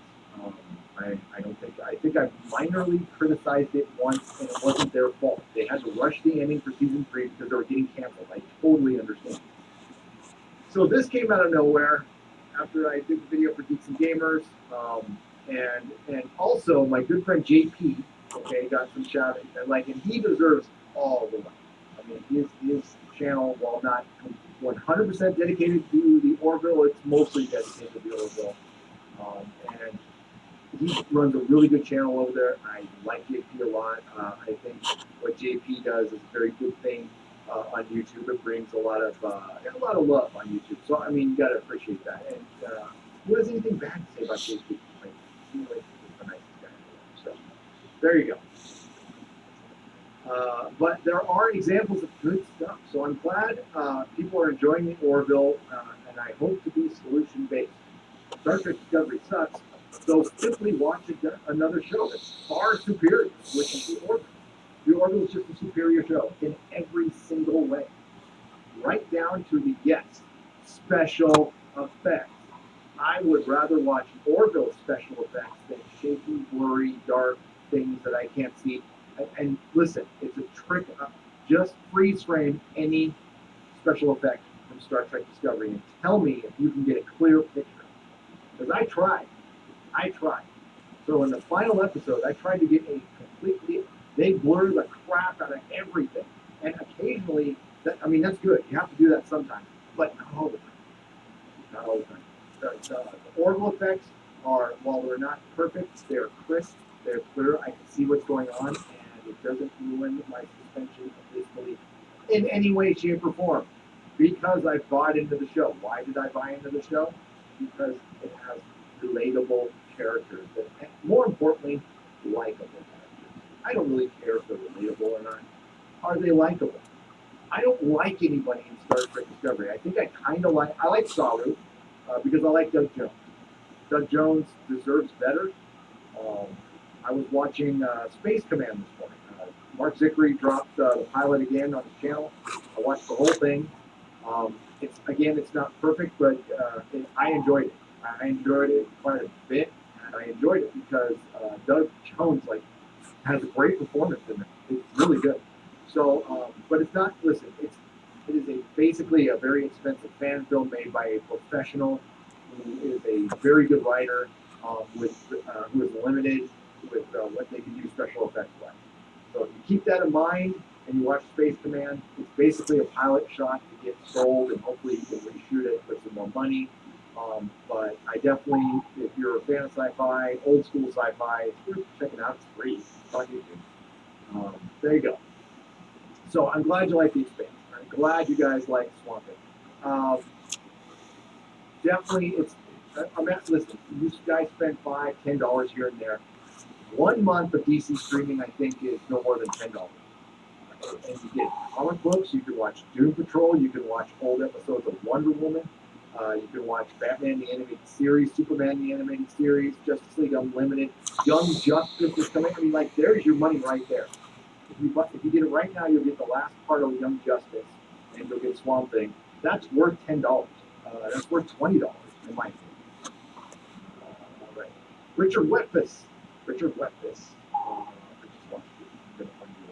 I think I minorly criticized it once, and it wasn't their fault. They had to rush the ending for season 3 because they were getting canceled. I totally understand. So this came out of nowhere after I did the video for Geeks and Gamers. And also my good friend JP, okay, got some shout out, and he deserves all the love. I mean, his channel, while not 100% dedicated to the Orville. It's mostly dedicated to the Orville. And he runs a really good channel over there. I like JP a lot. I think what JP does is a very good thing on YouTube. It brings a lot of love on YouTube. So I mean, you got to appreciate that. And who has anything bad to say about JP? Like, he's the nicest guy. So there you go. But there are examples of good stuff. So I'm glad people are enjoying the Orville, and I hope to be solution-based. Star Trek Discovery sucks, so simply watch another show that's far superior, which is the Orville. The Orville is just a superior show in every single way. Right down to the, yes, special effects. I would rather watch Orville special effects than shaky, blurry, dark things that I can't see. And listen, it's a trick. Just freeze frame any special effect from Star Trek Discovery and tell me if you can get a clear picture. Because I tried. So in the final episode, I tried to get a completely, they blur the crap out of everything. And occasionally, that's good. You have to do that sometimes. But not all the time. Not all the time. The Orville effects are, while they're not perfect, they're crisp, they're clear. I can see what's going on. It doesn't ruin my suspension of disbelief in any way, shape, or form because I bought into the show. Why did I buy into the show? Because it has relatable characters, and more importantly, likable characters. I don't really care if they're relatable or not. Are they likable? I don't like anybody in Star Trek Discovery. I think I like Saru because I like Doug Jones. Doug Jones deserves better. I was watching Space Command this morning. Mark Zickery dropped the pilot again on his channel. I watched the whole thing. It's not perfect, but I enjoyed it. I enjoyed it quite a bit, and I enjoyed it because Doug Jones has a great performance in it. It's really good. So, but it's not. Listen, it is basically a very expensive fan film made by a professional who is a very good writer who is limited with what they can do special effects like. So if you keep that in mind and you watch Space Command, it's basically a pilot shot to get sold, and hopefully you can reshoot it for some more money. But I definitely, if you're a fan of sci-fi, old school sci-fi, it's worth checking out. It's free. It's on YouTube. There you go. So I'm glad you like The Expanse. I'm glad you guys like Swamp Thing. Definitely, listen, you guys spend $5, $10 here and there. 1 month of DC streaming, I think, is no more than $10. And you get comic books, you can watch Doom Patrol, you can watch old episodes of Wonder Woman, you can watch Batman the Animated Series, Superman the Animated Series, Justice League Unlimited, Young Justice is coming. There's your money right there. If you get it right now, you'll get the last part of Young Justice, and you'll get Swamp Thing. That's worth $10. That's worth $20, in my opinion. All right. Richard Wetfuss. I just watched it. I'm going to find you.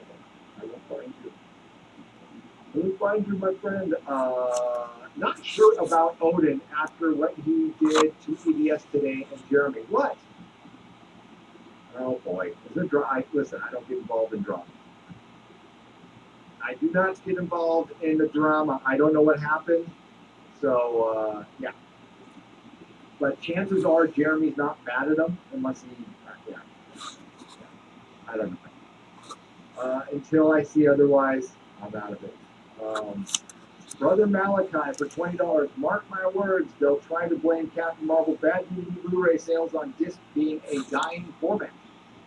I will find you. I will find you, my friend. Not sure about Odin after what he did to EBS today and Jeremy. What? Oh boy. Is it drama? Listen, I don't get involved in drama. I do not get involved in the drama. I don't know what happened. So, yeah. But chances are Jeremy's not mad at him unless he, yeah. I don't know. Until I see otherwise, I'm out of it. Brother Malachi for $20. Mark my words, they'll try to blame Captain Marvel's bad DVD Blu-ray sales on disc being a dying format.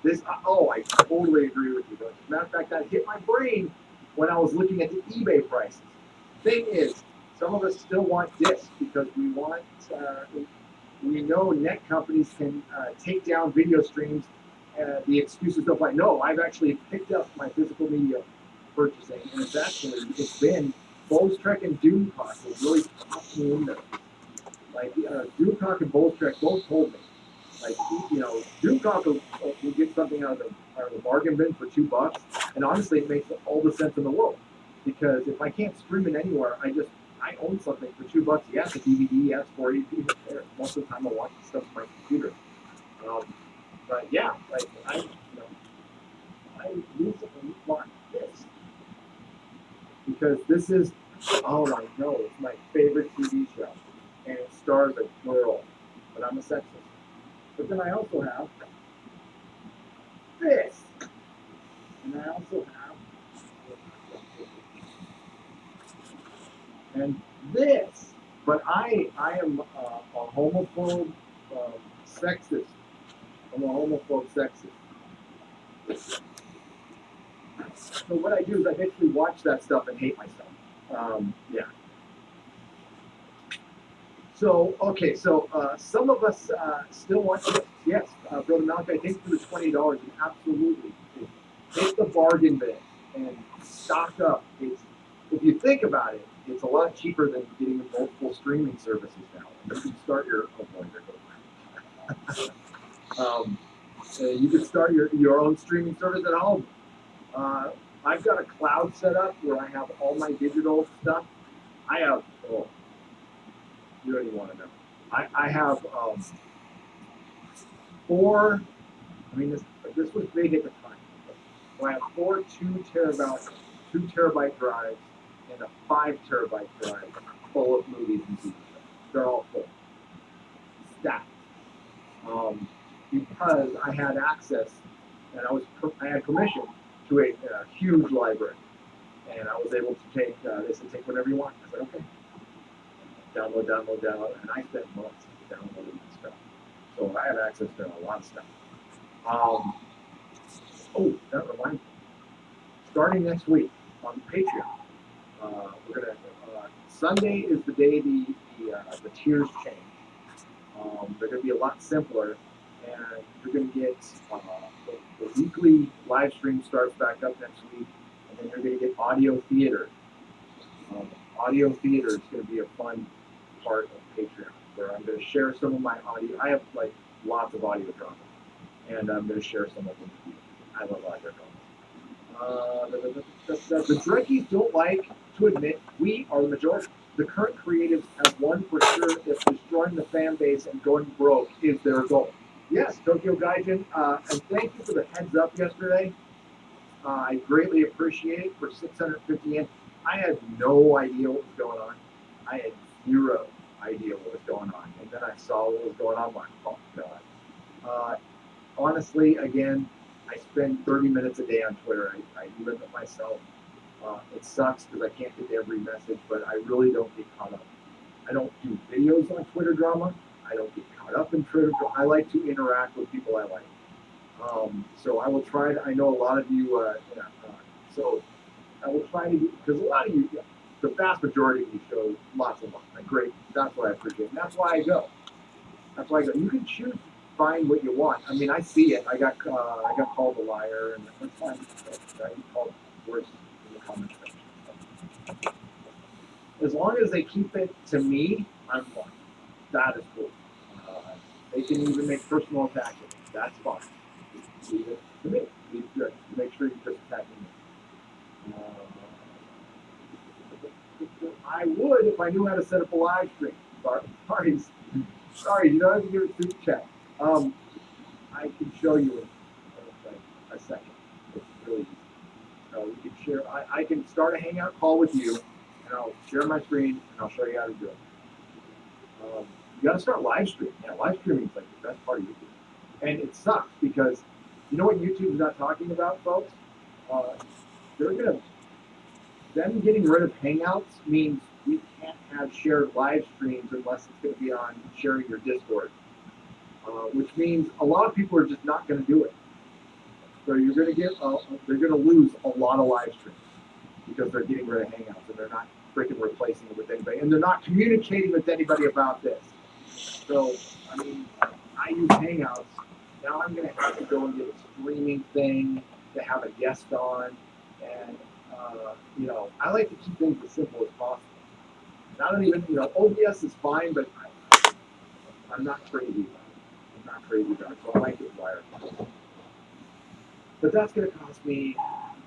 I totally agree with you. As a matter of fact, that hit my brain when I was looking at the eBay prices. Thing is, some of us still want discs because we want, we know net companies can take down video streams. The excuses of no, I've actually picked up my physical media purchasing, and it's been Bulls Trek and Doomcock have really popped me in there. Doomcock and Bulls Trek both told me, Doomcock will get something out of the bargain bin for $2, and honestly, it makes all the sense in the world because if I can't stream it anywhere, I own something for $2. Yes, a DVD, yes, 480p. Most of the time, I watch the stuff on my computer. But yeah, I recently bought this because this is Oh my no, it's my favorite TV show, and it stars a girl, but I'm a sexist. But then I also have this, and I also have and this. But I am a homophobe, sexist. I'm a homophobe sexist. So what I do is I basically watch that stuff and hate myself. Yeah. So okay, so some of us still want to. Yes, Brother Malachi, thank you for the $20. And absolutely, hit the bargain bin and stock up. It's, if you think about it, it's a lot cheaper than getting multiple streaming services now. And you can start your you can start your own streaming service at home. I've got a cloud set up where I have all my digital stuff. I have you don't even want to know. I have four. I mean, this was big at the time. So I have four 2 terabyte drives and a 5 terabyte drive full of movies and TV shows. They're all full, stacked. Because I had access and I had permission to a huge library, and I was able to take. They said take whatever you want. I said okay. Download, and I spent months downloading that stuff. So I have access to a lot of stuff. That reminds me. Starting next week on Patreon, we're gonna. Sunday is the day the tiers change. They're gonna be a lot simpler, and you're gonna get the weekly live stream starts back up next week, and then you're gonna get audio theater. Audio theater is gonna be a fun part of Patreon, where I'm going to share some of my audio. I have like lots of audio dramas, and I'm going to share some of them with you. I love audio dramas. The Dreckies don't like to admit we are the majority. The current creatives have won for sure if destroying the fan base and going broke is their goal. Yes, Tokyo Gaijin, and thank you for the heads up yesterday. I greatly appreciate it for 650 yen. I had no idea what was going on. I had zero idea what was going on. And then I saw what was going on. I'm like, oh, God. Honestly, again, I spend 30 minutes a day on Twitter. I limit myself. It sucks because I can't get to every message, but I really don't get caught up. I don't do videos on Twitter drama. I don't get caught up in Twitter drama. I like to interact with people I like. So I will try to, I know a lot of you, so I will try to, because a lot of you, the vast majority of you show lots of love. Like, great, that's what I appreciate. And that's why I go. You can choose to find what you want. I mean, I see it. I got called a liar, and that's fine. I get called worse in the comment section. As long as they keep it to me, I'm fine. That is cool. They can even make personal attacks. That's fine. Leave it to me. Leave it to make sure you're just attacking me. I would if I knew how to set up a live stream. Sorry, you don't have to give it through the chat. I can show you in a second. It's really easy. So you can share. I can start a Hangout call with you, and I'll share my screen, and I'll show you how to do it. You got to start live streaming. Yeah, live streaming is like the best part of YouTube. And it sucks because you know what YouTube's not talking about, folks? Them getting rid of Hangouts means we can't have shared live streams unless it's going to be on sharing your Discord, which means a lot of people are just not going to do it. So you're going to get, they're going to lose a lot of live streams because they're getting rid of Hangouts and they're not freaking replacing it with anybody, and they're not communicating with anybody about this. So, I mean, I use Hangouts. Now I'm going to have to go and get a streaming thing to have a guest on, and I like to keep things as simple as possible. And I don't even, OBS is fine, but I'm not crazy about it. So I like it Wirecast. But that's going to cost me,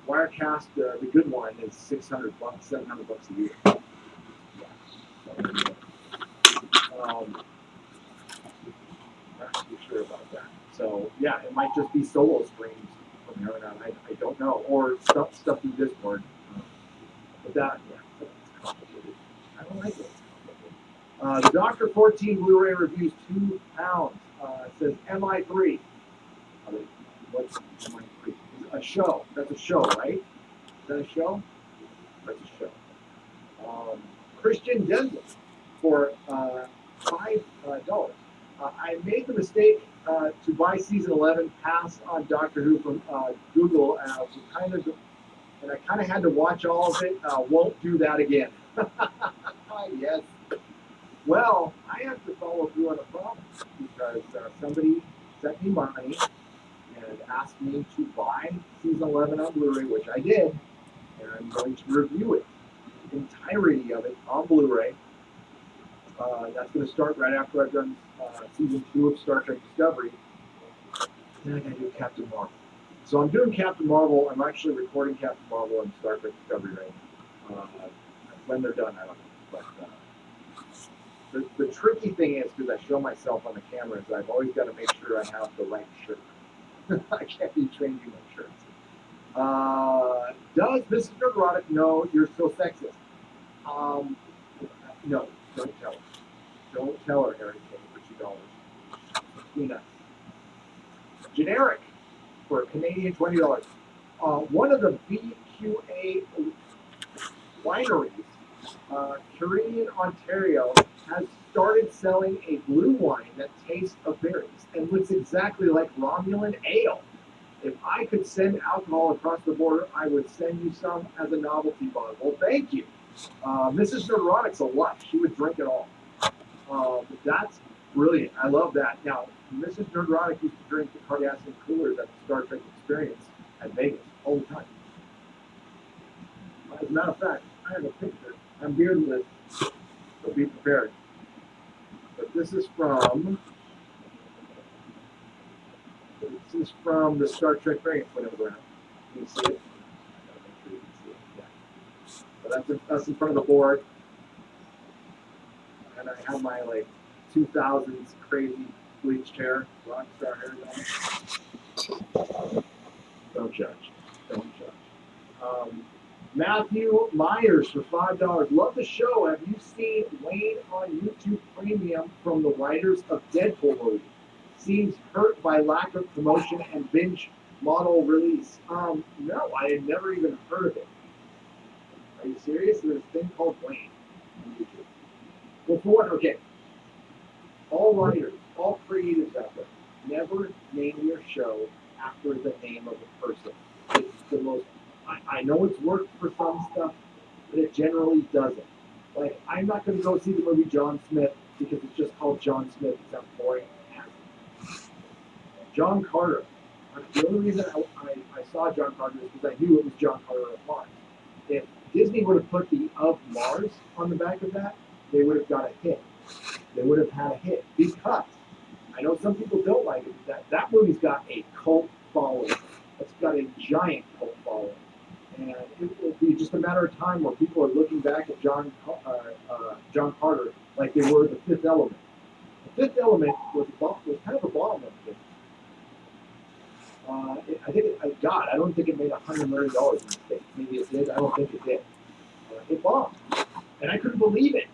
Wirecast, the good one is $600, $700 a year. Yeah. So, not too sure about that. So yeah, it might just be solo streams from here on out. I don't know, or stuff in Discord. But that, yeah, that's complicated. The Doctor 14 Blu-ray reviews £2. It says MI3. What's MI3? A show. That's a show, right? Is that a show? That's a show. Christian Denzel for $5. I made the mistake to buy season 11, pass on Doctor Who from Google, and I kind of had to watch all of it. Won't do that again. Yes. Well, I have to follow through on a promise because somebody sent me money and asked me to buy season 11 on Blu-ray, which I did, and I'm going to review it, the entirety of it on Blu-ray. That's going to start right after I've done season 2 of Star Trek Discovery. Then I got to do Captain Marvel. So I'm doing Captain Marvel. I'm actually recording Captain Marvel and Star Trek Discovery right now. When they're done, I don't know. But the tricky thing is, because I show myself on the camera, is I've always got to make sure I have the right shirt. I can't be changing my shirts. Does Mrs. Nerdrotic know you're so sexist? No, don't tell her. Don't tell her, Harry Kane, for $2. Between us. Generic for Canadian $20. One of the BQA wineries, Korean, Ontario, has started selling a blue wine that tastes of berries and looks exactly like Romulan ale. If I could send alcohol across the border, I would send you some as a novelty bottle. Well, thank you. Mrs. Nerdrotic's a lot. She would drink it all. That's brilliant. I love that. Now, Mrs. Nerdrotic used to drink the Cardassian coolers at the Star Trek Experience at Vegas all the time. As a matter of fact, I have a picture. I'm beardless, so be prepared. But this is from the Star Trek variant when it was around. Can you see it? Make sure you can see it. Yeah. So that's in front of the board. And I have my 2000s crazy bleached hair, rock star hair going. Don't judge. Don't judge. Matthew Myers for $5. Love the show. Have you seen Wayne on YouTube Premium from the writers of Deadpool movie? Seems hurt by lack of promotion and binge model release. No, I had never even heard of it. Are you serious? There's a thing called Wayne on YouTube. Well, for what? Okay. All writers, all creatives out there, never name your show after the name of a person. It's the most. I know it's worked for some stuff, but it generally doesn't. Like, I'm not going to go see the movie John Smith because it's just called John Smith. It sounds boring. John Carter. The only reason I saw John Carter is because I knew it was John Carter of Mars. If Disney would have put the of Mars on the back of that, they would have got a hit. They would have had a hit because I know some people don't like it. That movie's got a cult following. It's got a giant cult following. And it will be just a matter of time where people are looking back at John Carter like they were the Fifth Element. The Fifth Element was kind of a bomb. I don't think it made $100 million in the States. Maybe it did. I don't think it did. It bombed. And I couldn't believe it.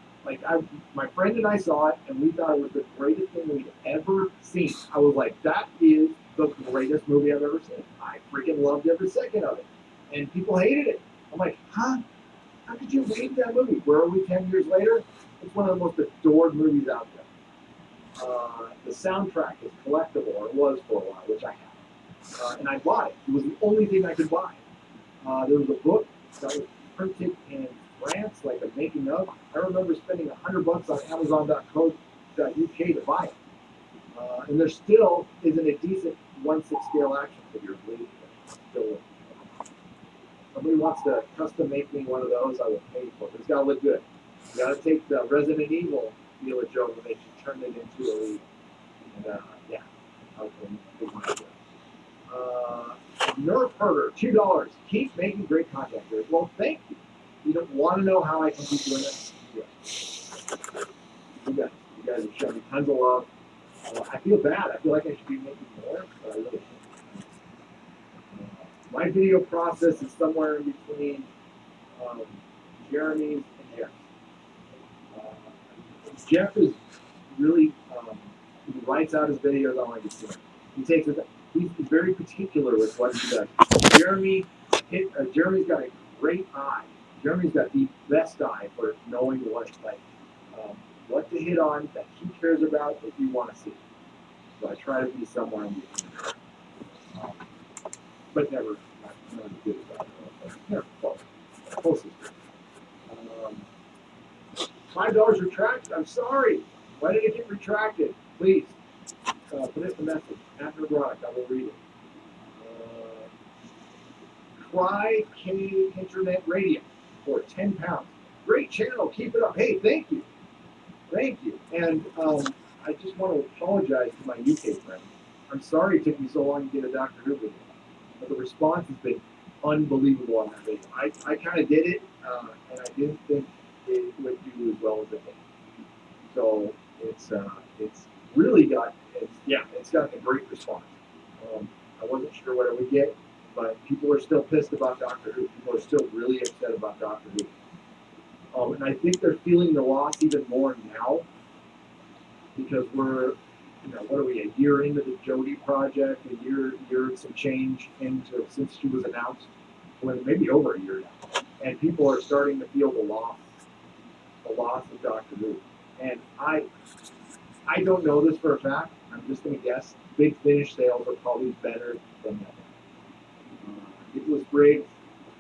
My friend and I saw it, and we thought it was the greatest thing we'd ever seen. I was like, that is the greatest movie I've ever seen. I freaking loved every second of it. And people hated it. I'm like, huh? How could you hate that movie? Where are we 10 years later? It's one of the most adored movies out there. The soundtrack is collectible, or it was for a while, which I have. And I bought it. It was the only thing I could buy. There was a book that was printed in France, like a making of. I remember spending $100 on Amazon.co.uk to buy it. And there still isn't a decent 1/6 scale action figure. Still, somebody wants to custom make me one of those, I will pay for it. It's got to look good. You got to take the Resident Evil Mila Jovovich and they should turn it into a lead. And yeah, I'll take my idea. Nerf Herder, $2. Keep making great content here. Well, thank you. You don't want to know how I can keep doing it? Yeah. You guys have shown me tons of love. I feel bad. I feel like I should be making more, but I really shouldn't. My video process is somewhere in between Jeremy's and Jeff's. Jeff is really, he writes out his videos on like it's he takes it. He's very particular with what he does. Jeremy's got a great eye. Jeremy's got the best eye for knowing what to hit on that he cares about that you want to see. So I try to be somewhere in between. But never not as good as that. Never close. Closest. $5 retracted. I'm sorry. Why did it get retracted? Please put it in the message. At Nerdrotic, I will read it. Cry K Internet Radio for 10 pounds. Great channel. Keep it up. Hey, thank you. Thank you. And I just want to apologize to my UK friends. I'm sorry it took me so long to get a Doctor Who video. But the response has been unbelievable on that video. I kind of did it, and I didn't think it would do as well as it did. So it's really got it's gotten a great response. I wasn't sure what it would get, but people are still pissed about Doctor Who. People are still really upset about Doctor Who. And I think they're feeling the loss even more now because we're, what are we, a year into the Jodie project, a year and some change into since she was announced, maybe over a year now, and people are starting to feel the loss of Doctor Who. And I don't know this for a fact. I'm just going to guess. Big Finish sales are probably better than that. It was great.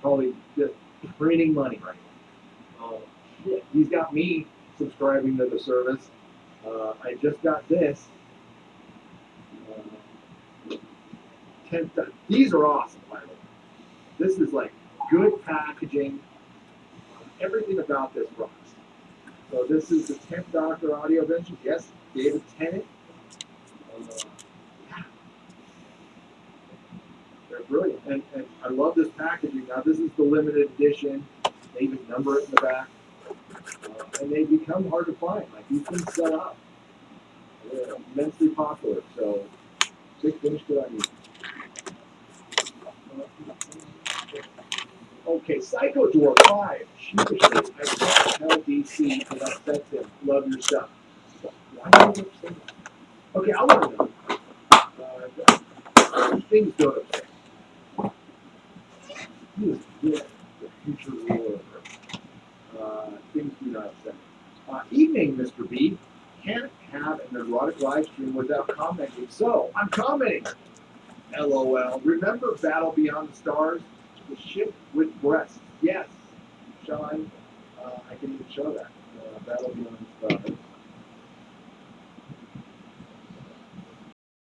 Probably just printing money right now. He's got me subscribing to the service. I just got this. These are awesome, by the way. This is like good packaging. Everything about this rocks. So this is the 10th Doctor audio adventures. Yes, David Tennant. They're brilliant. And I love this packaging. Now, this is the limited edition. They even number it in the back. And they become hard to find. Like, these things sell out. They're immensely popular. So, Big Finish good on you. Okay, Psycho Dwarf 5. Sheepishly, I can't tell DC because upsets him. Love your stuff. Why do you upset him? Okay, I'll let him know. Things don't upset him. He is good. The future ruler. Things do not upset him. Evening, Mr. B. Can't have an erotic live stream without commenting. So, I'm commenting. LOL. Remember Battle Beyond the Stars? The ship with breasts. Yes. Sean, I can even show that. Battle Beyond the Stars.